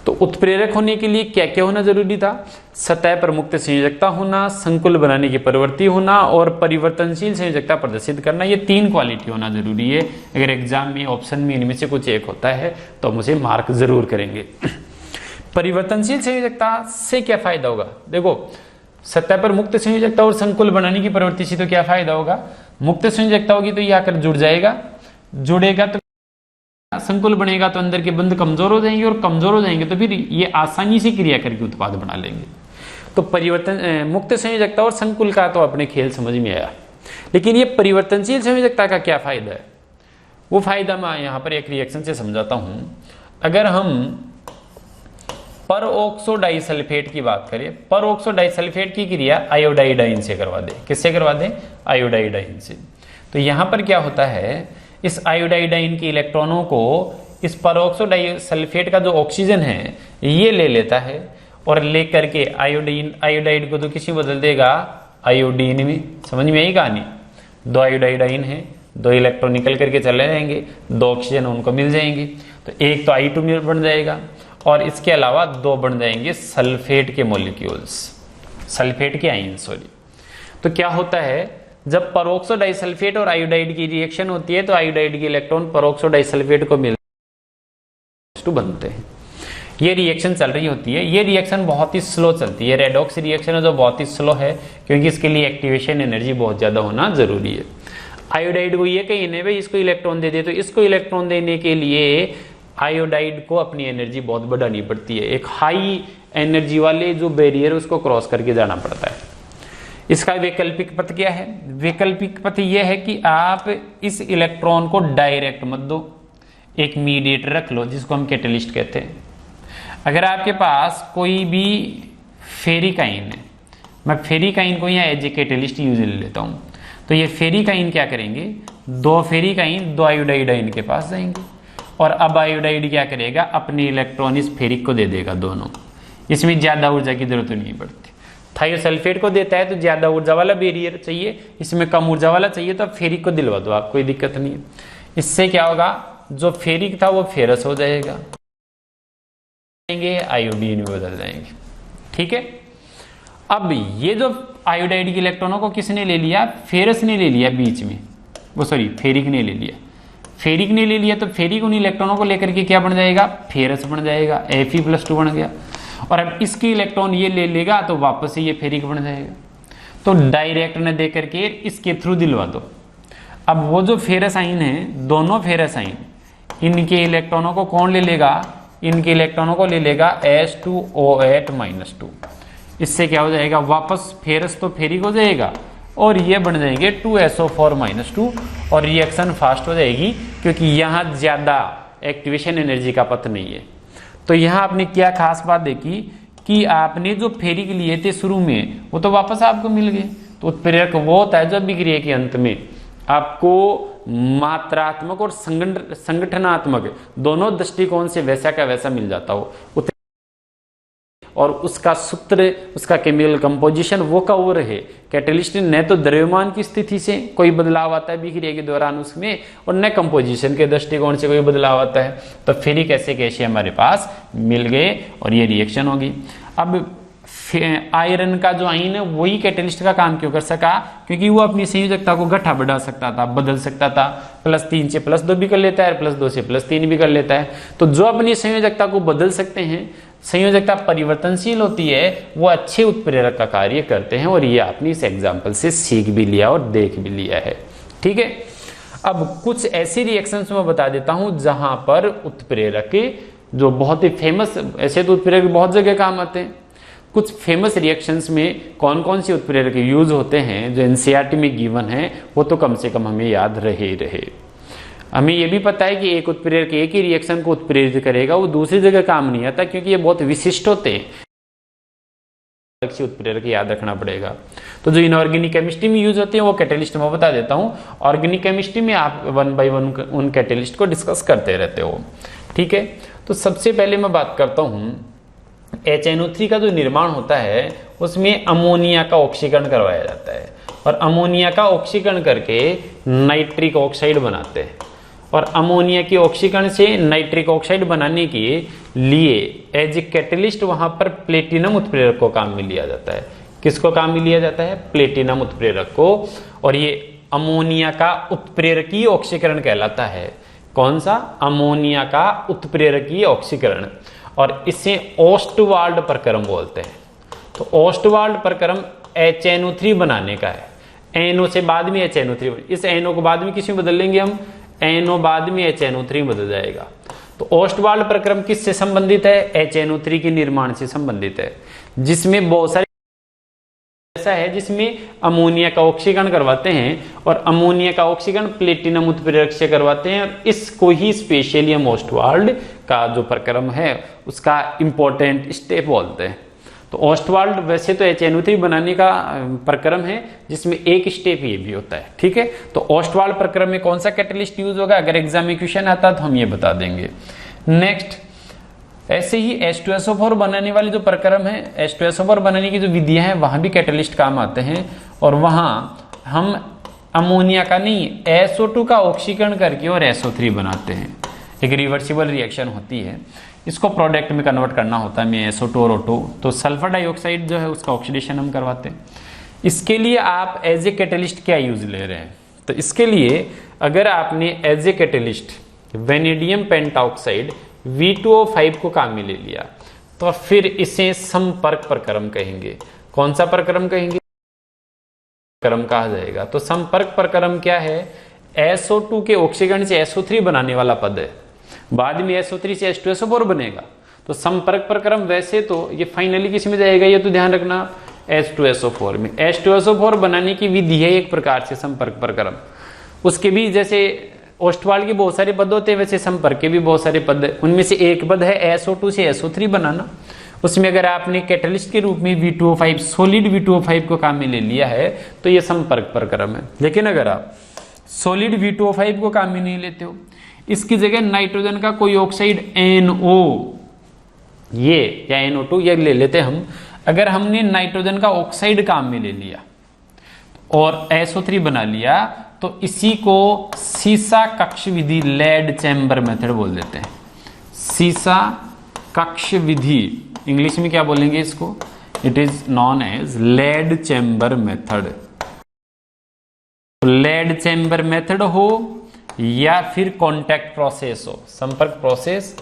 तो उत्प्रेरक होने के लिए क्या क्या होना जरूरी था? सतह पर मुक्त संयोजकता होना, संकुल बनाने की प्रवृत्ति होना और परिवर्तनशील संयोजकता प्रदर्शित करना। ये तीन क्वालिटी होना जरूरी है। अगर एग्जाम में ऑप्शन में इनमें से कुछ एक होता है तो हम उसे मार्क जरूर करेंगे। परिवर्तनशील संयोजकता से क्या फायदा होगा? देखो, सतह पर मुक्त संयोजकता और संकुल बनाने की प्रवृत्ति से तो क्या फायदा होगा? मुक्त संयोजकता होगी तो ये आकर जुड़ जाएगा, जुड़ेगा तो संकुल बनेगा, तो अंदर के बंध कमजोर हो जाएंगे और कमजोर हो जाएंगे तो फिर ये आसानी से क्रिया करके उत्पाद बना लेंगे। तो परिवर्तन मुक्त संयोजकता और संकुल का तो अपने खेल समझ में आया, लेकिन ये परिवर्तनशील संयोजकता का क्या फायदा है? वो फायदा मैं यहाँ पर एक रिएक्शन से समझाता हूं। अगर हम परऑक्सो डाइसल्फेट की बात करें, परऑक्सो डाइसल्फेट की क्रिया आयोडाइडाइन से करवा दें। किससे करवा दें? आयोडाइडाइन से। तो यहां पर क्या होता है, इस आयोडाइडाइन के इलेक्ट्रॉनों को इस परऑक्सो डाइसल्फेट का जो ऑक्सीजन है ये ले लेता है और लेकर के आयोडाइड को तो किसी बदल देगा आयोडीन में। समझ में आई कहानी? दो आयोडाइडाइन है, दो इलेक्ट्रॉन निकल करके चले जाएंगे, दो ऑक्सीजन उनको मिल जाएंगे, तो एक तो I2 बन जाएगा और इसके अलावा दो बन जाएंगे सल्फेट के मॉलिक्यूल्स, सल्फेट के आयन, सॉरी। तो क्या होता है, जब परऑक्सो डाइसल्फेट और आयोडाइड की रिएक्शन होती है तो आयोडाइड के इलेक्ट्रॉन परऑक्सो डाइसल्फेट को मिलते बनते हैं। ये रिएक्शन चल रही होती है। ये रिएक्शन बहुत ही स्लो चलती है, रेडॉक्स रिएक्शन है जो बहुत ही स्लो है, क्योंकि इसके लिए एक्टिवेशन एनर्जी बहुत ज्यादा होना जरूरी है। आयोडाइड को ये कहीं नहीं भाई इसको इलेक्ट्रॉन दे दे, तो इसको इलेक्ट्रॉन देने के लिए आयोडाइड को अपनी एनर्जी बहुत बढ़ानी पड़ती है। एक हाई एनर्जी वाले जो बैरियर उसको क्रॉस करके जाना पड़ता है। इसका वैकल्पिक पथ क्या है? वैकल्पिक पथ यह है कि आप इस इलेक्ट्रॉन को डायरेक्ट मत दो, एक मीडिएटर रख लो जिसको हम कैटलिस्ट कहते हैं। अगर आपके पास कोई भी फेरिकाइन है, मैं फेरिकाइन को यहाँ एज ए कैटेलिस्ट यूज ले लेता हूँ, तो ये फेरिकाइन क्या करेंगे, दो फेरिकाइन दो आयोडाइड के पास जाएंगे और अब आयोडाइड क्या करेगा, अपने इलेक्ट्रॉन इस फेरिक को दे देगा दोनों, इसमें ज्यादा ऊर्जा की जरूरत नहीं पड़ती। थायोसल्फेट को देता है तो ज्यादा ऊर्जा वाला बैरियर चाहिए, इसमें कम ऊर्जा वाला चाहिए, तो अब फेरिक को दिलवा दो आप, कोई दिक्कत नहीं है। इससे क्या होगा, जो फेरिक था वो फेरस हो जाएगा, आयोडीन में बदल जाएंगे। ठीक है, अब ये जो आयोडाइड के इलेक्ट्रॉनों को किसने ले लिया, फेरस ने ले लिया बीच में, वो सॉरी फेरिक ने ले लिया, फेरिक ने ले लिया, तो फेरिक उन इलेक्ट्रॉनों को लेकर के क्या बन जाएगा, फेरस बन जाएगा, Fe+2 बन गया। और अब इसके इलेक्ट्रॉन ये ले लेगा तो वापस से ये फेरिक बन जाएगा, तो डायरेक्ट ने दे करके इसके थ्रू दिलवा दो। अब वो जो फेरस आइन है, दोनों फेरस आइन, इनके इलेक्ट्रॉनों को कौन ले लेगा, इनके इलेक्ट्रॉनों को ले लेगा H2O8-2। इससे क्या हो जाएगा, वापस फेरस तो फेरिक हो जाएगा और ये बन जाएंगे 2SO4-2 और रिएक्शन फास्ट हो जाएगी, क्योंकि यहाँ ज्यादा एक्टिवेशन एनर्जी का पथ नहीं है। तो यहाँ आपने क्या खास बात देखी कि आपने जो फेरिक लिए थे शुरू में वो तो वापस आपको मिल गए। तो उत्प्रेरक वो होता है जो अभिक्रिया के अंत में आपको मात्रात्मक और संगठनात्मक दोनों दृष्टिकोण से वैसा का वैसा मिल जाता हो, और उसका सूत्र, उसका केमिकल कंपोजिशन वो का वो रहे। कैटलिस्ट न तो द्रव्यमान की स्थिति से कोई बदलाव आता है अभिक्रिया के दौरान उसमें, और न कंपोजिशन के दृष्टिकोण से कोई बदलाव आता है। तो फेरिक ऐसे ऐसे हमारे पास मिल गए और ये रिएक्शन होगी। अब आयरन का जो आयन है वही कैटलिस्ट का काम क्यों कर सका, क्योंकि वो अपनी संयोजकता को गठा बढ़ा सकता था, बदल सकता था, +3 से +2 भी कर लेता है, +2 से +3 भी कर लेता है। तो जो अपनी संयोजकता को बदल सकते हैं, संयोजकता परिवर्तनशील होती है, वो अच्छे उत्प्रेरक का कार्य करते हैं, और ये आपने इस एग्जाम्पल से सीख भी लिया और देख भी लिया है। ठीक है, अब कुछ ऐसी रिएक्शंस मैं बता देता हूं जहां पर उत्प्रेरक जो बहुत ही फेमस, ऐसे तो उत्प्रेरक बहुत जगह काम आते हैं, कुछ फेमस रिएक्शंस में कौन कौन से उत्प्रेरक यूज होते हैं जो एनसीईआरटी में गिवन है, वो तो कम से कम हमें याद रहे। हमें यह भी पता है कि एक उत्प्रेरक एक ही रिएक्शन को उत्प्रेरित करेगा, वो दूसरी जगह काम नहीं आता, क्योंकि ये बहुत विशिष्ट होते हैं, उत्प्रेरक याद रखना पड़ेगा। तो जो इनऑर्गेनिक केमिस्ट्री में यूज होते हैं वो कैटेलिस्ट मैं बता देता हूं। ऑर्गेनिक केमिस्ट्री में आप 1 by 1 उन कैटेलिस्ट को डिस्कस करते रहते हो। ठीक है, तो सबसे पहले मैं बात करता हूं HNO3 का जो निर्माण होता है उसमें अमोनिया का ऑक्सीकरण करवाया जाता है, और अमोनिया का ऑक्सीकरण करके नाइट्रिक ऑक्साइड बनाते हैं, और अमोनिया के ऑक्सीकरण से नाइट्रिक ऑक्साइड बनाने के लिए एज ए कैटलिस्ट वहां पर प्लेटिनम उत्प्रेरक को काम में लिया जाता है। किसको काम में लिया जाता है, प्लेटिनम उत्प्रेरक को, और ये अमोनिया का उत्प्रेरकीय ऑक्सीकरण कहलाता है। कौन सा, अमोनिया का उत्प्रेरकीय ऑक्सीकरण, और इसे ओस्टवाल्ड प्रक्रम बोलते हैं। तो ओस्टवाल्ड प्रक्रम HNO3 बनाने का है, NO से बाद में HNO3, इस NO को बाद में किस में बदल लेंगे हम, NO बाद में HNO3 बदल जाएगा। तो ओस्टवाल्ड प्रक्रम किससे संबंधित है, HNO3 के निर्माण से संबंधित है, जिसमें बहुत सारे ऐसा है जिसमें अमोनिया का ऑक्सीकरण करवाते हैं, और अमोनिया का ऑक्सीकरण प्लेटिनम उत्प्रेरक से करवाते हैं, और इसको ही स्पेशली हम ओस्टवाल्ड का जो प्रक्रम है उसका इंपॉर्टेंट स्टेप बोलते हैं। तो ओस्टवाल्ड वैसे तो HNO3 बनाने का प्रक्रम है जिसमें एक स्टेप ये भी होता है। ठीक है, तो ओस्टवाल्ड प्रक्रम में कौन सा कैटलिस्ट यूज होगा, अगर एग्जाम में क्वेश्चन आता तो हम ये बता देंगे। नेक्स्ट, ऐसे ही H2SO4 बनाने वाले जो प्रक्रम है, H2SO4 बनाने की जो विधियां हैं वहां भी कैटलिस्ट काम आते हैं, और वहां हम अमोनिया का नहीं SO2 का ऑक्सीकरण करके और SO3 बनाते हैं। एक रिवर्सिबल रिएक्शन होती है, इसको प्रोडक्ट में कन्वर्ट करना होता है में SO2 और O2, तो सल्फर डाइऑक्साइड जो है उसका ऑक्सीडेशन हम करवाते हैं। इसके लिए आप एज ए कैटलिस्ट क्या यूज ले रहे हैं, तो इसके लिए अगर आपने as a catalyst vanadium pentoxide V2O5 को काम में ले लिया, तो फिर इसे संपर्क प्रक्रम कहेंगे। कौन सा प्रक्रम कहेंगे, प्रक्रम कहा जाएगा। तो संपर्क प्रक्रम क्या है, SO2 के ऑक्सीकरण से SO3 बनाने वाला पद है, बाद में SO3 से H2SO4 बनेगा। तो संपर्क प्रक्रम वैसे तो ये फाइनली किस में जाएगा, ये तो ध्यान रखना, H2SO4 में। H2SO4 बनाने की विधि है एक प्रकार से संपर्क प्रक्रम, उसके भी जैसे ओस्टवाल के बहुत सारे पद होते हैं, वैसे संपर्क के भी बहुत सारे पद है। उनमें से एक पद है SO2 से SO3 बनाना। उसमें अगर आपने कैटलिस्ट के रूप में V2O5 सॉलिड V2O5 को काम में ले लिया है तो ये संपर्क प्रक्रम है। लेकिन अगर आप सॉलिड V2O5 को काम में नहीं लेते हो, इसकी जगह नाइट्रोजन का कोई ऑक्साइड NO ये या NO2 ये ले लेते हम। अगर हमने नाइट्रोजन का ऑक्साइड काम में ले लिया और SO3 बना लिया तो इसी को सीसा कक्ष विधि लेड चैम्बर मेथड बोल देते हैं। सीसा कक्ष विधि इंग्लिश में क्या बोलेंगे इसको? It is known as lead chamber method. Lead chamber method हो या फिर कॉन्टैक्ट प्रोसेस हो, संपर्क प्रोसेस,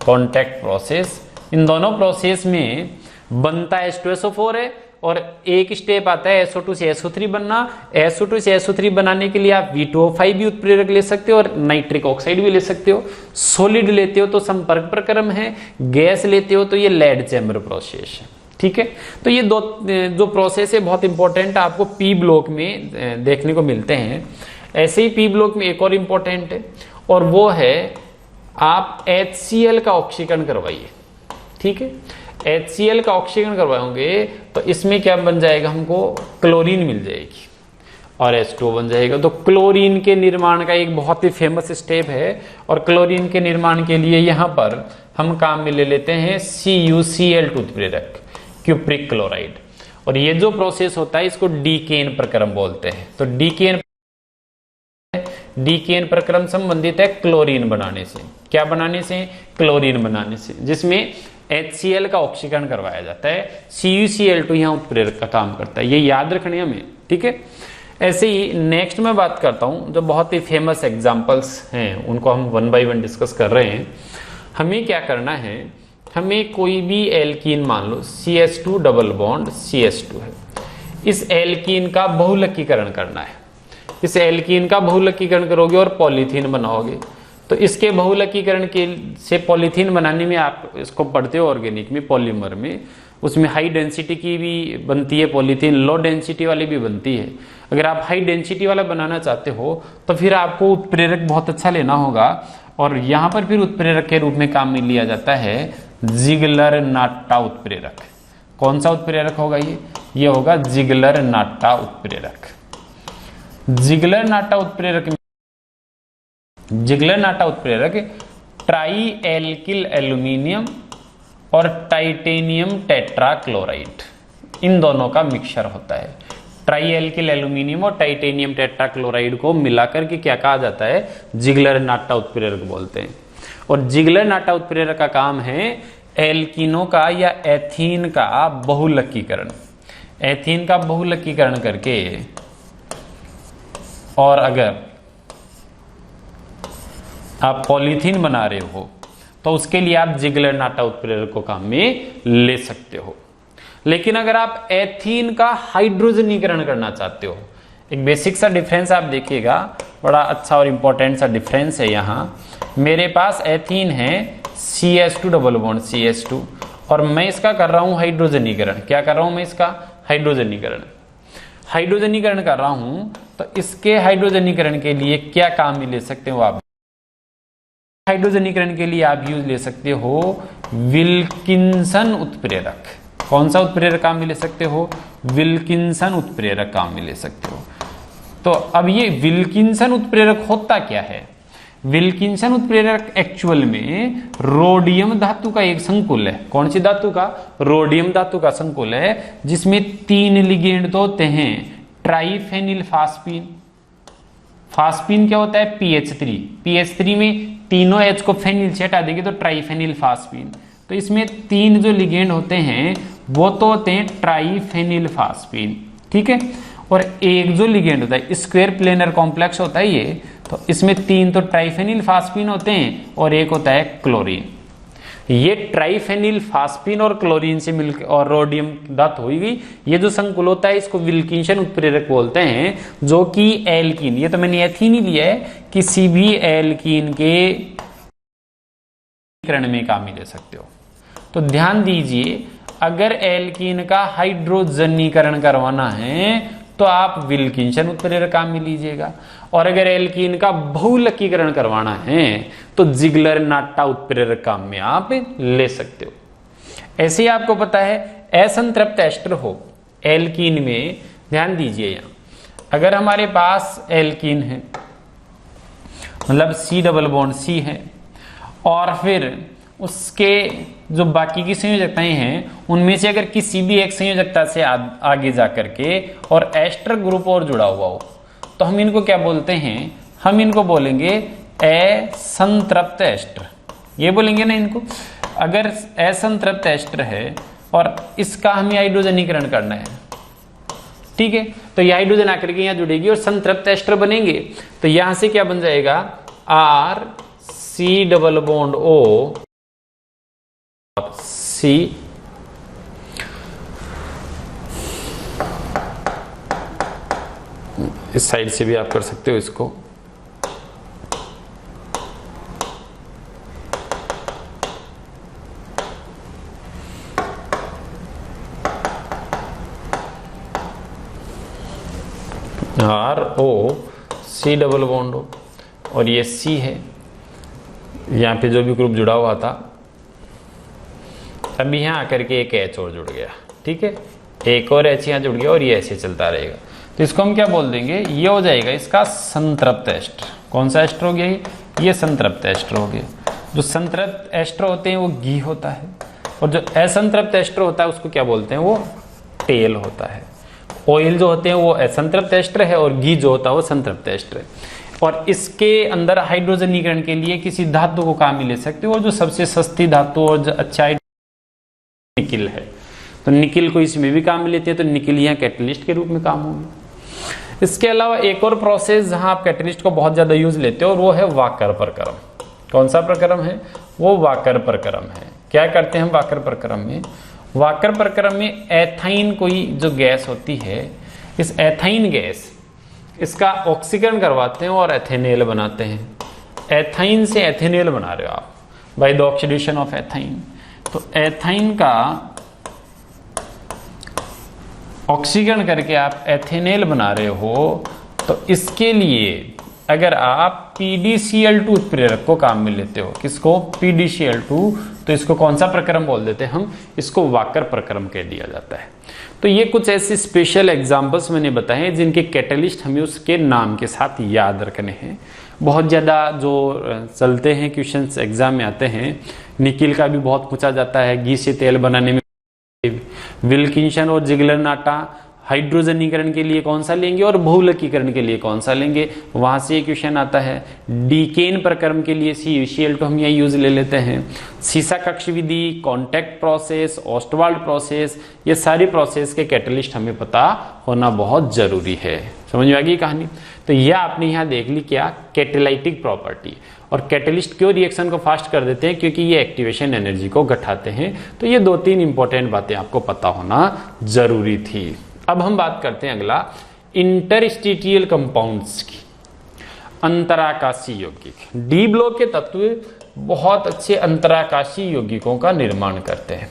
कॉन्टैक्ट प्रोसेस, इन दोनों प्रोसेस में बनता H2SO4 है और एक स्टेप आता है SO2 से SO3 बनना। SO2 से SO3 बनाने के लिए आप V2O5 भी उत्प्रेरक ले सकते हो और नाइट्रिक ऑक्साइड भी ले सकते हो। सॉलिड लेते हो तो संपर्क प्रक्रम है, गैस लेते हो तो ये लेड चैम्बर प्रोसेस है। ठीक है, तो ये दो जो प्रोसेस है बहुत इंपॉर्टेंट, आपको P ब्लॉक में देखने को मिलते हैं। ऐसे ही P ब्लॉक में एक और इंपॉर्टेंट है और वो है आप HCl का ऑक्सीकरण करवाइए। ठीक है, HCl का ऑक्सीकरण करवाओगे तो इसमें क्या बन जाएगा, हमको क्लोरीन मिल जाएगी और H2O बन जाएगा। तो क्लोरीन के निर्माण का एक बहुत ही फेमस स्टेप है और क्लोरीन के निर्माण के लिए यहाँ पर हम काम में ले लेते हैं CuCl2 उत्प्रेरक, क्यूप्रिक क्लोराइड। और ये जो प्रोसेस होता है इसको डीकेन प्रक्रम बोलते हैं। तो डीकेन प्रक्रम संबंधित है क्लोरीन बनाने से। क्या बनाने से? क्लोरीन बनाने से, जिसमें HCl का ऑक्सीकरण करवाया जाता है। CuCl2 यहाँ उत्प्रेरक का काम करता है, ये याद रखने हमें। ठीक है, ऐसे ही नेक्स्ट में बात करता हूँ जो बहुत ही फेमस एग्जांपल्स हैं, उनको हम वन बाय वन डिस्कस कर रहे हैं। हमें क्या करना है, हमें कोई भी एल्कीन मान लो CH2 डबल बॉन्ड CH2 है, इस एल्कीन का बहुलकीकरण करना है। इस एल्कीन का बहुलकीकरण करोगे और पॉलीथीन बनाओगे। तो इसके बहुलकीकरण के से पॉलीथीन बनाने में आप इसको पढ़ते हो ऑर्गेनिक में, पॉलीमर में, उसमें हाई डेंसिटी की भी बनती है पॉलीथीन, लो डेंसिटी वाली भी बनती है। अगर आप हाई डेंसिटी वाला बनाना चाहते हो तो फिर आपको उत्प्रेरक बहुत अच्छा लेना होगा और यहाँ पर फिर उत्प्रेरक के रूप में काम में लिया जाता है जिगलर नाटा उत्प्रेरक। कौन सा उत्प्रेरक होगा ये होगा जिगलर नाटा उत्प्रेरक। जिगलर नाटा उत्प्रेरक ट्राई एल्किल एल्यूमिनियम और टाइटेनियम टेट्राक्लोराइड, इन दोनों का मिक्सचर होता है। ट्राई एल्किल एल्यूमिनियम और टाइटेनियम टेट्राक्लोराइड को मिलाकर के क्या कहा जाता है, जिगलर नाटा उत्प्रेरक बोलते हैं। और जिगलर नाटा उत्प्रेरक का काम है एल्कीनों का या एथीन का बहुलकीकरण। एथीन का बहुलकीकरण करके, और अगर आप पॉलीथीन बना रहे हो तो उसके लिए आप जिगलर नाटा उत्प्रेरक को काम में ले सकते हो। लेकिन अगर आप एथीन का हाइड्रोजनीकरण करना चाहते हो, एक बेसिक सा डिफरेंस आप देखिएगा, बड़ा अच्छा और इंपॉर्टेंट सा डिफरेंस है। यहाँ मेरे पास एथीन है CH2 डबल बॉन्ड CH2 और मैं इसका कर रहा हूं हाइड्रोजनीकरण। क्या कर रहा हूं मैं इसका? हाइड्रोजनीकरण कर रहा हूं। तो इसके हाइड्रोजनीकरण के लिए क्या काम में ले सकते हो आप? हाइड्रोजनीकरण के लिए आप यूज ले सकते हो विल्किंसन उत्प्रेरक। कौन सा उत्प्रेरक काम में ले सकते हो? विल्किंसन उत्प्रेरक काम में ले सकते हो। तो अब ये विल्किंसन उत्प्रेरक होता क्या है? विल्किंसन उत्प्रेरक एक्चुअल में रोडियम धातु का एक संकुल है। कौन सी धातु का? रोडियम धातु का संकुल है, जिसमें 3 लिगेंड तो होते हैं। ट्राइफेनिल फास्फीन, फास्फीन क्या होता है? PH3 में तीनों H को फेनिल से हटा देंगे तो ट्राइफेनिल फास्फीन। तो इसमें 3 जो लिगेंड होते हैं वो तो होते हैं ट्राइफेनिल फास्फीन। ठीक है, और एक जो लिगेंड होता है स्क्वायर प्लेनर कॉम्प्लेक्स होता है ये, तो इसमें 3 तो ट्राइफेनिल फास्फीन होते हैं और एक होता है क्लोरीन। ये ट्राइफेनिल फास्फीन और क्लोरीन से मिलकर और रोडियम धातु हो गई। ये जो संकुल होता है इसको विल्किंसन उत्प्रेरक बोलते हैं, जो कि एल्कीन, ये तो मैंने एथीन ही लिया है, किसी भी एल्कीन के करण में काम ले सकते हो। तो ध्यान दीजिए, अगर एल्कीन का हाइड्रोजनीकरण करवाना है तो आप विल्किंसन उत्प्रेरक काम में लीजिएगा। और अगर एल्कीन का बहुलकीकरण करवाना है तो जिगलर नाटा उत्प्रेरक काम में आप ले सकते हो। ऐसे ही आपको पता है असंतृप्त एस्टर हो एल्कीन में, ध्यान दीजिए यहां अगर हमारे पास एल्कीन है मतलब C डबल बॉन्ड C है और फिर उसके जो बाकी की संयोजकताएं हैं उनमें से अगर किसी भी एक संयोजकता से आगे जाकर के और एस्टर ग्रुप और जुड़ा हुआ हो तो हम इनको क्या बोलते हैं, हम इनको बोलेंगे असंतृप्त एस्टर। ये बोलेंगे ना इनको। अगर असंतृप्त एस्टर है और इसका हमें हाइड्रोजनीकरण करना है, ठीक है, तो ये हाइड्रोजन आकर के यहां जुड़ेगी और संतृप्त एस्टर बनेंगे। तो यहां से क्या बन जाएगा RC double bond O C इस साइड से भी आप कर सकते हो इसको। ROC डबल बॉन्ड हो और ये C है, यहाँ पे जो भी ग्रुप जुड़ा हुआ था अभी यहाँ आकर के एक H और जुड़ गया, ठीक है, एक और H यहाँ जुड़ गया और ये ऐसे चलता रहेगा। तो इसको हम क्या बोल देंगे, ये हो जाएगा इसका संतृप्त एस्टर। कौन सा एस्टर हो गया ये संतृप्त एस्टर हो गया। जो संतृप्त एस्टर होते हैं वो घी होता है और जो असंतृप्त एस्टर होता है उसको क्या बोलते हैं, वो तेल होता है। ऑयल जो होते हैं वो असंतृप्त एस्टर है और घी जो होता है वो संतृप्त एस्टर है। और इसके अंदर हाइड्रोजनीकरण के लिए किसी धातु को काम में ले सकते हो और जो सबसे सस्ती धातु और जो अच्छा निकिल है, तो निकिल को इसमें भी काम में लेते हैं, तो निकिल यहाँ कैटलिस्ट के रूप में काम होगी। इसके अलावा एक और प्रोसेस जहां आप कैटलिस्ट को बहुत ज्यादा यूज लेते हो और वो है वाकर प्रक्रम। कौन सा प्रक्रम है, वो वाकर प्रक्रम है। क्या करते हैं हम वाकर प्रक्रम में, वाकर प्रक्रम में एथाइन कोई जो गैस होती है, इस एथाइन गैस इसका ऑक्सीकरण करवाते हैं और एथेनेल बनाते हैं। एथाइन से एथेनेल बना रहे हो आप by the oxidation of ethyne. तो एथाइन का ऑक्सीकरण करके आप एथेनेल बना रहे हो, तो इसके लिए अगर आप PDCl2 उत्प्रेरक को काम में लेते हो, किसको, PDCl2, तो इसको कौन सा प्रक्रम बोल देते हैं हम, इसको वाकर प्रक्रम कह दिया जाता है। तो ये कुछ ऐसे स्पेशल एग्जांपल्स मैंने बताए हैं जिनके कैटलिस्ट हमें उसके नाम के साथ याद रखने हैं। बहुत ज़्यादा जो चलते हैं क्वेश्चंस एग्जाम में आते हैं, निकिल का भी बहुत पूछा जाता है, घी से तेल बनाने में विल्किंसन और जिगलर नाटा हाइड्रोजनीकरण के लिए कौन सा लेंगे और बहुलकीकरण के लिए कौन सा लेंगे, वहां से क्वेश्चन आता है। डीकेन प्रक्रम के लिए CuCl2 हम यहाँ यूज ले लेते हैं। सीसा कक्ष विधि, कॉन्टैक्ट प्रोसेस, ऑस्टवाल्ड प्रोसेस, ये सारी प्रोसेस के कैटलिस्ट हमें पता होना बहुत जरूरी है। समझ में आ गई कहानी। तो यह आपने यहाँ देख ली क्या, कैटेलाइटिक प्रॉपर्टी। और कैटलिस्ट क्यों रिएक्शन को फास्ट कर देते हैं, क्योंकि ये एक्टिवेशन एनर्जी को घटाते हैं। तो ये 2-3 इंपॉर्टेंट बातें आपको पता होना जरूरी थी। अब हम बात करते हैं अगला इंटरस्टिशियल कंपाउंड्स की। अंतराकाशी यौगिक, डी ब्लॉक के तत्व बहुत अच्छे अंतराकाशी यौगिकों का निर्माण करते हैं।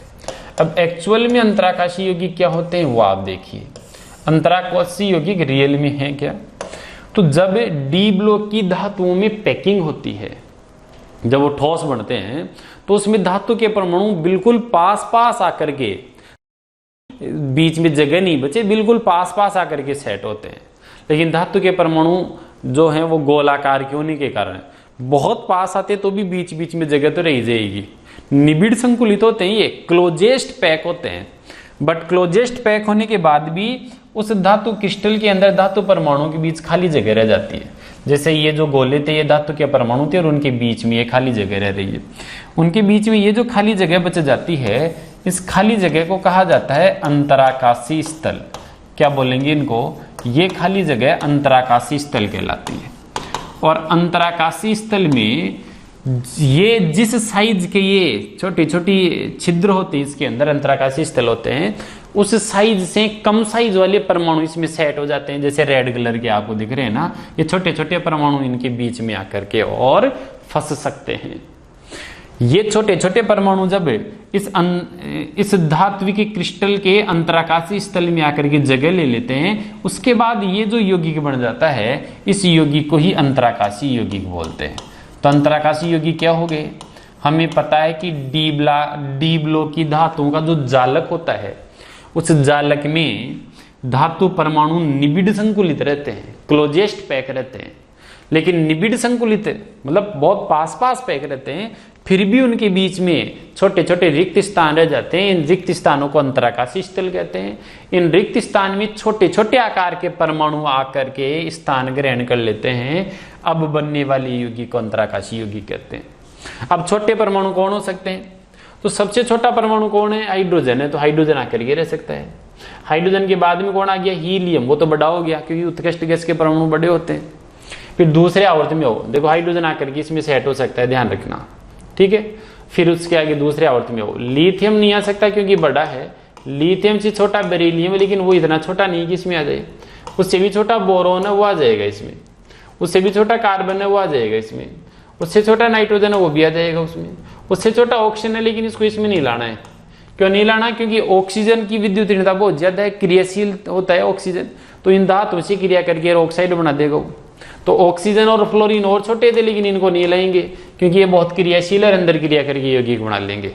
अब एक्चुअल में अंतराकाशी यौगिक क्या होते हैं वो आप देखिए। अंतराकाशी यौगिक रियल में है क्या, तो जब डी ब्लॉक की धातुओं में पैकिंग होती है, जब वो ठोस बनते हैं तो उसमें धातु के परमाणु बिल्कुल पास पास आकर के, बीच में जगह नहीं बचे, बिल्कुल पास पास आकर के सेट होते हैं। लेकिन धातु के परमाणु जो हैं वो गोलाकार के होने के कारण बहुत पास आते तो भी बीच बीच में जगह तो रह जाएगी। निबिड़ संकुलित होते हैं, ये क्लोजेस्ट पैक होते हैं, बट क्लोजेस्ट पैक होने के बाद भी उस धातु क्रिस्टल के अंदर धातु परमाणुओं के बीच खाली जगह रह जाती है। जैसे ये जो गोले थे ये धातु के परमाणु थे और उनके बीच में ये खाली जगह रह रही है। उनके बीच में ये जो खाली जगह बच जाती है, इस खाली जगह को कहा जाता है अंतराकाशी स्थल। क्या बोलेंगे इनको, ये खाली जगह अंतराकाशी स्थल कहलाती है। और अंतराकाशी स्थल में ये जिस साइज के ये छोटी छोटी छिद्र होती है इसके अंदर अंतराकाशी स्थल होते हैं, उस साइज से कम साइज वाले परमाणु इसमें सेट हो जाते हैं। जैसे रेड कलर के आपको दिख रहे हैं ना, ये छोटे छोटे परमाणु इनके बीच में आकर के और फंस सकते हैं। ये छोटे छोटे परमाणु जब इस धात्विक क्रिस्टल के अंतराकाशीय स्थल में आकर के जगह ले लेते हैं, उसके बाद ये जो यौगिक बन जाता है, इस यौगिक को ही अंतराकाशीय यौगिक बोलते हैं। तो अंतराकाशीय यौगिक क्या हो गए? हमें पता है कि डी ब्लॉक की धातुओं का जो जालक होता है, उस जालक में धातु परमाणु निबिड़ संकुलित रहते हैं, क्लोजेस्ट पैक रहते हैं। लेकिन निबिड़ संकुलित मतलब बहुत पास पास पैक रहते हैं, फिर भी उनके बीच में छोटे छोटे रिक्त स्थान रह जाते हैं। इन रिक्त स्थानों को अंतराकाशीय स्थल कहते हैं। इन रिक्त स्थान में छोटे छोटे आकार के परमाणु आकर के स्थान ग्रहण कर लेते हैं। अब बनने वाली यौगिक को अंतराकाशीय यौगिक कहते हैं। अब छोटे परमाणु कौन हो सकते हैं? तो सबसे छोटा परमाणु कौन है? हाइड्रोजन है। तो हाइड्रोजन आकर के रह सकता है। हाइड्रोजन के बाद में कौन आ गया? हीलियम। वो तो बड़ा हो गया क्योंकि उत्कृष्ट गैस के परमाणु बड़े होते हैं। फिर दूसरे आवर्त में हो, देखो हाइड्रोजन आकर के इसमें सेट हो सकता है, ध्यान रखना, ठीक है। फिर उसके आगे दूसरे आवर्त में हो, लिथियम नहीं आ सकता क्योंकि बड़ा है। लिथियम से छोटा बेरिलियम, लेकिन वो इतना छोटा नहीं कि इसमें आ जाए। उससे भी छोटा बोरोन है, वो आ जाएगा इसमें। उससे भी छोटा कार्बन है, वो आ जाएगा इसमें। उससे छोटा नाइट्रोजन है, वो भी आ जाएगा उसमें। उससे छोटा ऑक्सीजन है, लेकिन इसको इसमें नहीं लाना है। क्यों नहीं लाना? क्योंकि ऑक्सीजन की विद्युत ऋणता बहुत ज्यादा है, क्रियाशील होता है ऑक्सीजन। तो इन धातुओं से क्रिया करके ऑक्साइड बना देगा। तो ऑक्सीजन और फ्लोरीन और छोटे थे, लेकिन इनको नहीं लाएंगे क्योंकि ये बहुत क्रियाशील है, अंदर क्रिया करके यौगिक बना लेंगे।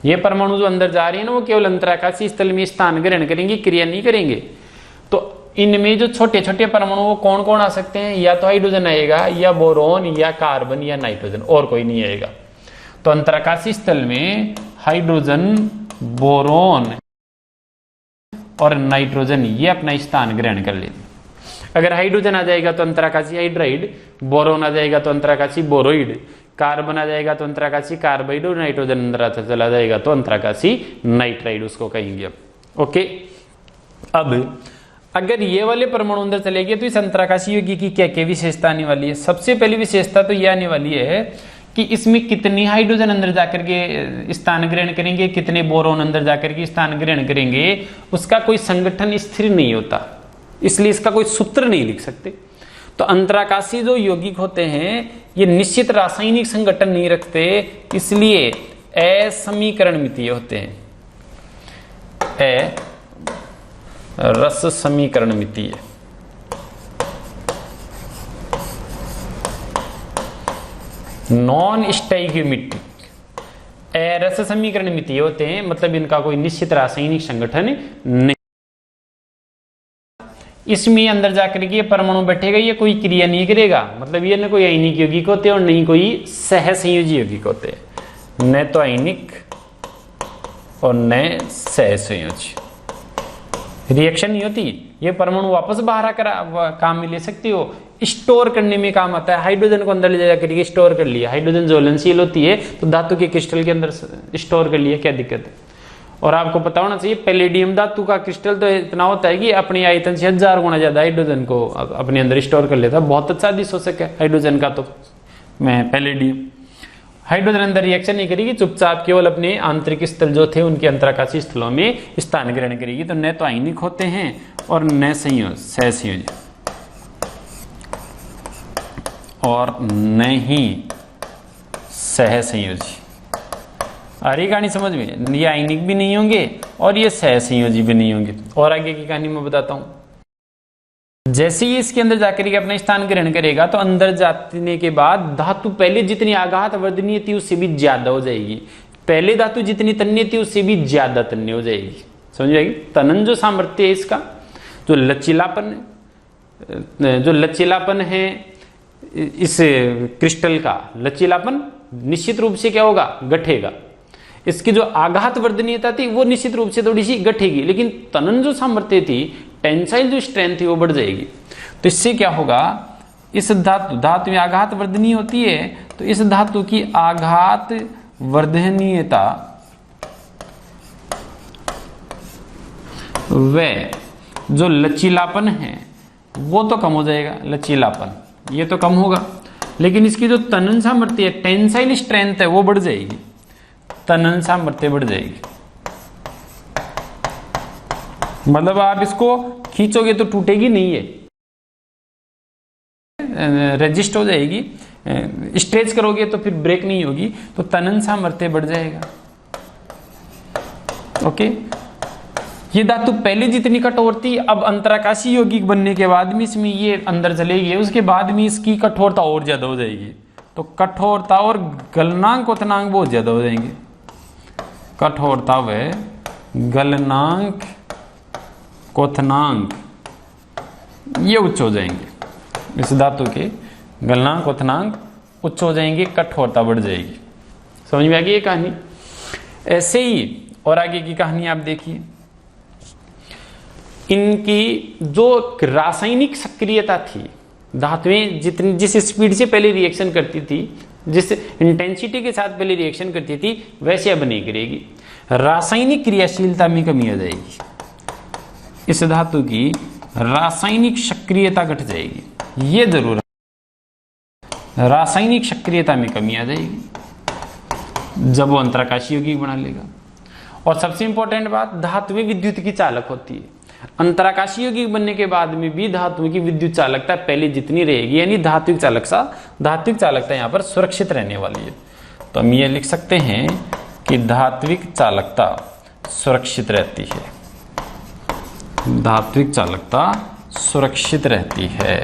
ये परमाणु जो अंदर जा रहे हैं ना, वो केवल अंतराकाशीय स्थल में स्थान ग्रहण करेंगे, क्रिया नहीं करेंगे। तो इनमें जो छोटे छोटे परमाणु वो कौन कौन आ सकते हैं? या तो हाइड्रोजन आएगा, या बोरोन, या कार्बन, या नाइट्रोजन, और कोई नहीं आएगा। तो अंतराकाशीय स्थल में हाइड्रोजन, बोरोन और नाइट्रोजन ये अपना स्थान ग्रहण कर लेते। अगर हाइड्रोजन आ जाएगा तो अंतराकाशीय हाइड्राइड, बोरोन आ जाएगा तो अंतराकाशीय बोरोइड, कार्बन आ जाएगा तो अंतराकाशीय कार्बाइड, और नाइट्रोजन अंदर चला जाएगा तो अंतराकाशीय नाइट्राइड उसको कहेंगे। अब ओके, अब अगर ये वाले परमाणु अंदर चले गए तो इस अंतराकाशीय यौगिक की क्या क्या विशेषता आने वाली है? सबसे पहली विशेषता तो यह आने वाली है कि इसमें कितने हाइड्रोजन अंदर जाकर के स्थान ग्रहण करेंगे, कितने बोरोन अंदर जाकर के स्थान ग्रहण करेंगे, उसका कोई संगठन स्थिर नहीं होता, इसलिए इसका कोई सूत्र नहीं लिख सकते। तो अंतराकाशीय जो यौगिक होते हैं ये निश्चित रासायनिक संगठन नहीं रखते, इसलिए असमीकरणमितीय होते हैं। रस समीकरणमितीय, नॉन स्टोइकियोमेट्रिक, रस समीकरणमितीय होते हैं, मतलब इनका कोई निश्चित रासायनिक संगठन नहीं। इसमें अंदर जाकर के परमाणु बैठेगा, ये कोई क्रिया नहीं करेगा, मतलब ये न कोई आयनिक यौगिक होते और नहीं कोई सहसंयोजी यौगिक होते, न तो आयनिक और न सहसंयोजी। रिएक्शन नहीं होती, ये परमाणु वापस बाहर आकर काम में ले सकती हो, स्टोर करने में काम आता है। हाइड्रोजन को अंदर ले जाकर के स्टोर कर लिया, हाइड्रोजन ज्वलनशील होती है तो धातु के क्रिस्टल के अंदर स्टोर कर लिया, क्या दिक्कत है। और आपको पता होना चाहिए पैलेडियम धातु का क्रिस्टल तो इतना होता है कि अपने आयतन से 1000 गुना ज्यादा हाइड्रोजन को अपने अंदर स्टोर कर लेता है। बहुत अच्छा दिशोषक है हाइड्रोजन का, तो मैं पैलेडियम। हाइड्रोजन अंदर रिएक्शन नहीं करेगी, चुपचाप केवल अपने आंतरिक स्थल जो थे उनके अंतराकाशीय स्थलों में स्थान ग्रहण करेगी। तो न तो आयनिक होते हैं और न सहसंयोजी, और न ही सहसंयोजी। आ रही कहानी समझ में? ये आयनिक भी नहीं होंगे और ये सहसंयोजी भी नहीं होंगे। और आगे की कहानी मैं बताता हूं। जैसे ही इसके अंदर जाकर के अपना स्थान ग्रहण करेगा तो अंदर जाने के बाद धातु पहले जितनी आघात वर्धनीय थी उससे भी ज्यादा हो जाएगी, पहले धातु जितनी तन्य थी उससे भी ज्यादा तन्य हो जाएगी। समझ आएगी? तनन जो सामर्थ्य है इसका, जो लचीलापन है इस क्रिस्टल का, लचीलापन निश्चित रूप से क्या होगा? घटेगा। इसकी जो आघात वर्धनीयता थी वो निश्चित रूप से थोड़ी सी घटेगी, लेकिन तनन जो सामर्थ्य थी, टेंसाइल जो स्ट्रेंथ थी वो बढ़ जाएगी। तो इससे क्या होगा? इस धातु में आघात वर्धनीय होती है, तो इस धातु की आघात वर्धनीयता व जो लचीलापन है वो तो कम हो जाएगा, लचीलापन ये तो कम होगा, लेकिन इसकी जो तनन सामर्थ्य है, टेंसाइल स्ट्रेंथ है, वो बढ़ जाएगी, तनन सामर्थ्य बढ़ जाएगी। मतलब आप इसको खींचोगे तो टूटेगी नहीं, है रेजिस्ट हो जाएगी, स्ट्रेच करोगे तो फिर ब्रेक नहीं होगी, तो तनन सामर्थ्य बढ़ जाएगा। ओके, ये धातु पहले जितनी कठोर थी, अब अंतराकाशीय यौगिक बनने के बाद में इसमें ये अंदर चलेगी, उसके बाद में इसकी कठोरता और ज्यादा हो जाएगी। तो कठोरता और गलनांक क्वथनांक बहुत ज्यादा हो जाएंगे। कठोरता व गलनांक क्वथनांक ये उच्च हो जाएंगे। इस धातु के गलनांक क्वथनांक उच्च हो जाएंगे, कठोरता बढ़ जाएगी। समझ में आ गई ये कहानी। ऐसे ही और आगे की कहानी आप देखिए, इनकी जो रासायनिक सक्रियता थी, धातुएं जितनी जिस स्पीड से पहले रिएक्शन करती थी, जिस इंटेंसिटी के साथ पहले रिएक्शन करती थी, वैसे अब नहीं करेगी। रासायनिक क्रियाशीलता में कमी आ जाएगी, इस धातु की रासायनिक सक्रियता घट जाएगी। ये जरूर है, रासायनिक सक्रियता में कमी आ जाएगी जब वो अंतराकाशीय यौगिक बना लेगा। और सबसे इंपॉर्टेंट बात, धातुएं विद्युत की चालक होती है। अंतराकाशीय यौगिक बनने के बाद में भी धातुओं की विद्युत चालकता पहले जितनी रहेगी, यानी धात्विक चालकता यहाँ पर सुरक्षित रहने वाली है। तो हम ये लिख सकते हैं कि धात्विक चालकता सुरक्षित रहती है। धात्विक चालकता सुरक्षित रहती है।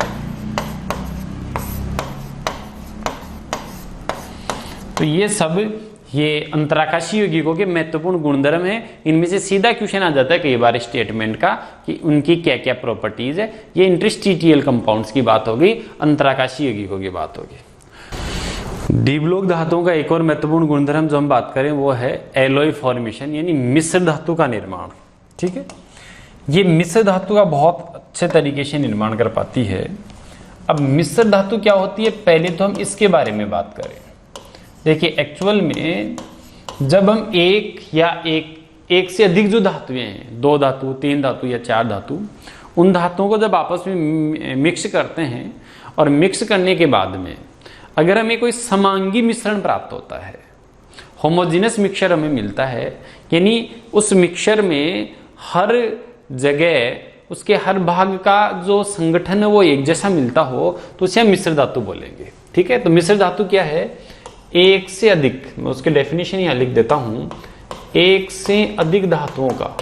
तो ये सब ये अंतराकाशीय यौगिकों के महत्वपूर्ण गुणधर्म हैं। इनमें से सीधा क्वेश्चन आ जाता है कई बार स्टेटमेंट का कि उनकी क्या क्या प्रॉपर्टीज है। ये इंटरस्टिशियल कंपाउंड्स की बात होगी, अंतराकाशीय यौगिकों की बात होगी। डी ब्लॉक धातुओं का एक और महत्वपूर्ण गुणधर्म जो हम बात करें वो है एलॉय फॉर्मेशन, यानी मिश्र धातु का निर्माण। ठीक है, ये मिश्र धातु का बहुत अच्छे तरीके से निर्माण कर पाती है। अब मिश्र धातु क्या होती है, पहले तो हम इसके बारे में बात करें। देखिए, एक्चुअल में जब हम एक से अधिक जो धातुएं हैं, 2 धातु, 3 धातु या 4 धातु, उन धातुओं को जब आपस में मिक्स करते हैं और मिक्स करने के बाद में अगर हमें कोई समांगी मिश्रण प्राप्त होता है, होमोजेनस मिक्सचर हमें मिलता है, यानी उस मिक्सचर में हर जगह उसके हर भाग का जो संगठन है वो एक जैसा मिलता हो, तो उसे हम मिश्र धातु बोलेंगे। ठीक है, तो मिश्र धातु क्या है, एक से अधिक, मैं उसके डेफिनेशन यहां लिख देता हूं, एक से अधिक धातुओं का,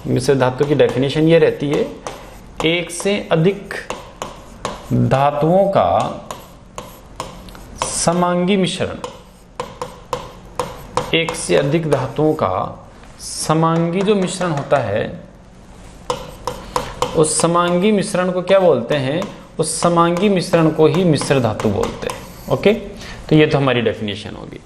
मिश्र धातु की डेफिनेशन ये रहती है, एक से अधिक धातुओं का समांगी मिश्रण। एक से अधिक धातुओं का समांगी जो मिश्रण होता है, उस समांगी मिश्रण को क्या बोलते हैं, उस समांगी मिश्रण को ही मिश्र धातु बोलते हैं। ओके, तो ये तो हमारी डेफिनेशन होगी।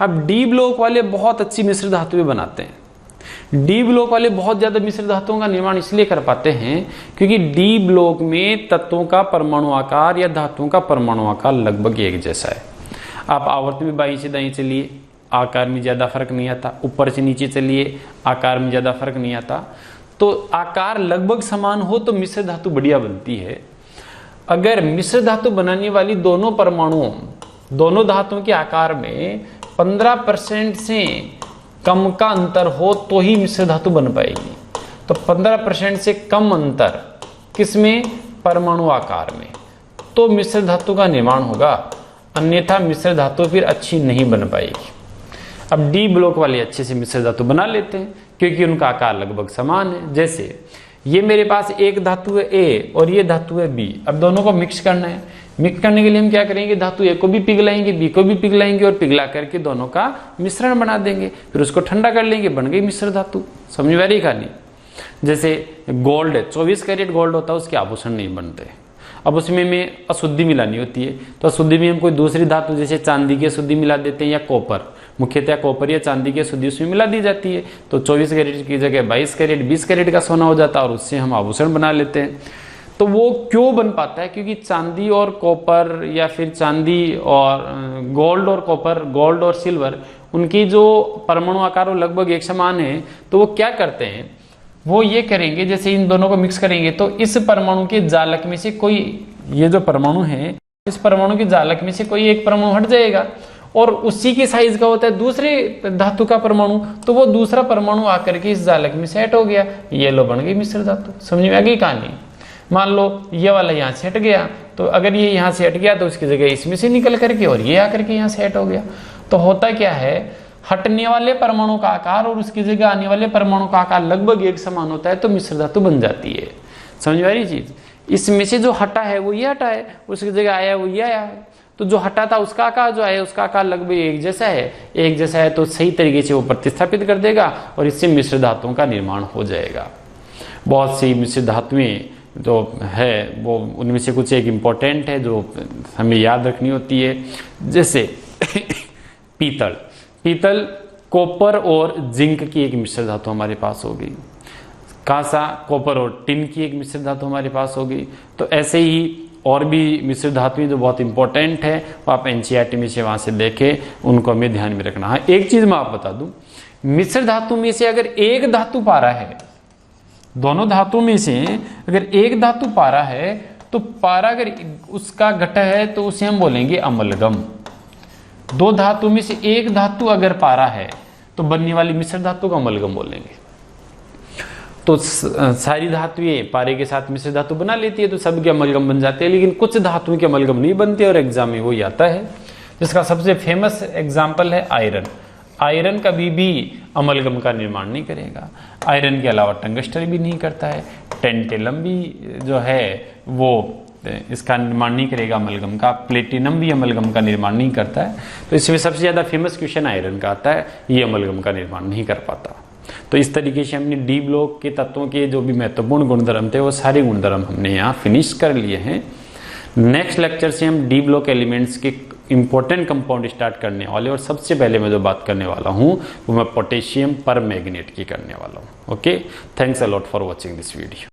अब डी ब्लॉक वाले बहुत अच्छी मिश्र धातुएं बनाते हैं। डी ब्लॉक वाले बहुत ज्यादा मिश्र धातुओं का निर्माण इसलिए कर पाते हैं क्योंकि डी ब्लॉक में तत्वों का परमाणु आकार या धातुओं का परमाणु आकार लगभग एक जैसा है। आप आवर्त में बाईं से दाईं चलिए, आकार में ज्यादा फर्क नहीं आता। ऊपर से नीचे चलिए, आकार में ज्यादा फर्क नहीं आता। तो आकार लगभग समान हो तो मिश्र धातु बढ़िया बनती है। अगर मिश्र धातु बनाने वाली दोनों परमाणुओं, दोनों धातुओं के आकार में 15% से कम का अंतर हो तो ही मिश्र धातु बन पाएगी। तो 15% से कम अंतर किसमें, परमाणु आकार में, तो मिश्र धातु का निर्माण होगा, अन्यथा मिश्र धातु फिर अच्छी नहीं बन पाएगी। अब डी ब्लॉक वाले अच्छे से मिश्र धातु बना लेते हैं क्योंकि उनका आकार लगभग समान है। जैसे ये मेरे पास एक धातु है ए और ये धातु है बी। अब दोनों को मिक्स करना है। मिक्स करने के लिए हम क्या करेंगे, धातु ए को भी पिघलाएंगे, बी को भी पिघलाएंगे और पिघला करके दोनों का मिश्रण बना देंगे, फिर उसको ठंडा कर लेंगे, बन गई मिश्र धातु। समझ में आ रही कहानी। जैसे गोल्ड है, 24 कैरेट गोल्ड होता है, उसके आभूषण नहीं बनते। अब उसमें में अशुद्धि मिलानी होती है, तो अशुद्धि में हम कोई दूसरी धातु जैसे चांदी की अशुद्धि मिला देते हैं या कॉपर, मुख्यतः कॉपर या चांदी की अशुद्धि उसमें मिला दी जाती है। तो 24 कैरेट की जगह 22 कैरेट 20 कैरेट का सोना हो जाता है और उससे हम आभूषण बना लेते हैं। तो वो क्यों बन पाता है, क्योंकि चांदी और कॉपर या फिर चांदी और गोल्ड और कॉपर, गोल्ड और सिल्वर, उनकी जो परमाणु आकार वो लगभग एक समान है। तो वो क्या करते हैं, वो ये करेंगे, जैसे इन दोनों को मिक्स करेंगे तो इस परमाणु के जालक में से कोई, ये जो परमाणु है, इस परमाणु के जालक में से कोई एक परमाणु हट जाएगा और उसी के साइज का होता है दूसरे धातु का परमाणु, तो वो दूसरा परमाणु आकर के इस जालक में सेट हो गया, ये लो बन गई मिश्र धातु। समझ में आ गई कहानी। मान लो ये वाला यहाँ से हट गया, तो अगर ये यहाँ से हट गया तो उसकी जगह इसमें से निकल करके और ये आकर के यहाँ से हट हो गया। तो होता क्या है, हटने वाले परमाणु का आकार और उसकी जगह आने वाले परमाणु का आकार लगभग एक समान होता है, तो मिश्र धातु बन जाती है। समझ में आ रही चीज? इसमें से जो हटा है वो ये हटा है, उसकी जगह आया वो ये आया है। तो जो हटा था उसका आकार जो है उसका आकार लगभग एक जैसा है, एक जैसा है तो सही तरीके से वो प्रतिस्थापित कर देगा और इससे मिश्र धातुओं का निर्माण हो जाएगा। बहुत सी मिश्र धातुएं जो है वो उनमें से कुछ एक इम्पोर्टेंट है जो हमें याद रखनी होती है, जैसे पीतल। पीतल कॉपर और जिंक की एक मिश्र धातु हमारे पास होगी। कांसा कॉपर और टिन की एक मिश्र धातु हमारे पास होगी। तो ऐसे ही और भी मिश्र धातुएं जो बहुत इंपॉर्टेंट है वो आप एनसीईआरटी में से वहां से देखें, उनको हमें ध्यान में रखना है। एक चीज मैं आप बता दूं, मिश्र धातु में से अगर एक धातु पारा है, दोनों धातु में से अगर एक धातु पारा है, तो पारा अगर उसका घटक है तो उसे हम बोलेंगे अमलगम। दो धातु में से एक धातु अगर पारा है तो बनने वाली मिश्र धातु को अमलगम बोलेंगे। तो सारी धातुएं पारे के साथ मिश्र धातु बना लेती है तो सब के अमलगम बन जाते हैं, लेकिन कुछ धातुओं के अमलगम नहीं बनते और एग्जाम में वही आता है, जिसका सबसे फेमस एग्जाम्पल है आयरन। आयरन कभी भी अमलगम का निर्माण नहीं करेगा। आयरन के अलावा टंगस्टन भी नहीं करता है, टेंटेलम भी जो है वो इसका निर्माण नहीं करेगा अमलगम का, प्लेटिनम भी अमलगम का निर्माण नहीं करता है। तो इसमें सबसे ज्यादा फेमस क्वेश्चन आयरन का आता है, ये अमलगम का निर्माण नहीं कर पाता। तो इस तरीके से हमने डी ब्लॉक के तत्वों के जो भी महत्वपूर्ण गुणधर्म थे वो सारे गुणधर्म हमने यहाँ फिनिश कर लिए हैं। नेक्स्ट लेक्चर से हम डी ब्लॉक एलिमेंट्स के इंपॉर्टेंट कंपाउंड स्टार्ट करने वाले, और सबसे पहले मैं जो बात करने वाला हूँ वो मैं पोटेशियम परमैंगनेट की करने वाला हूँ। Okay, thanks a lot for watching this video.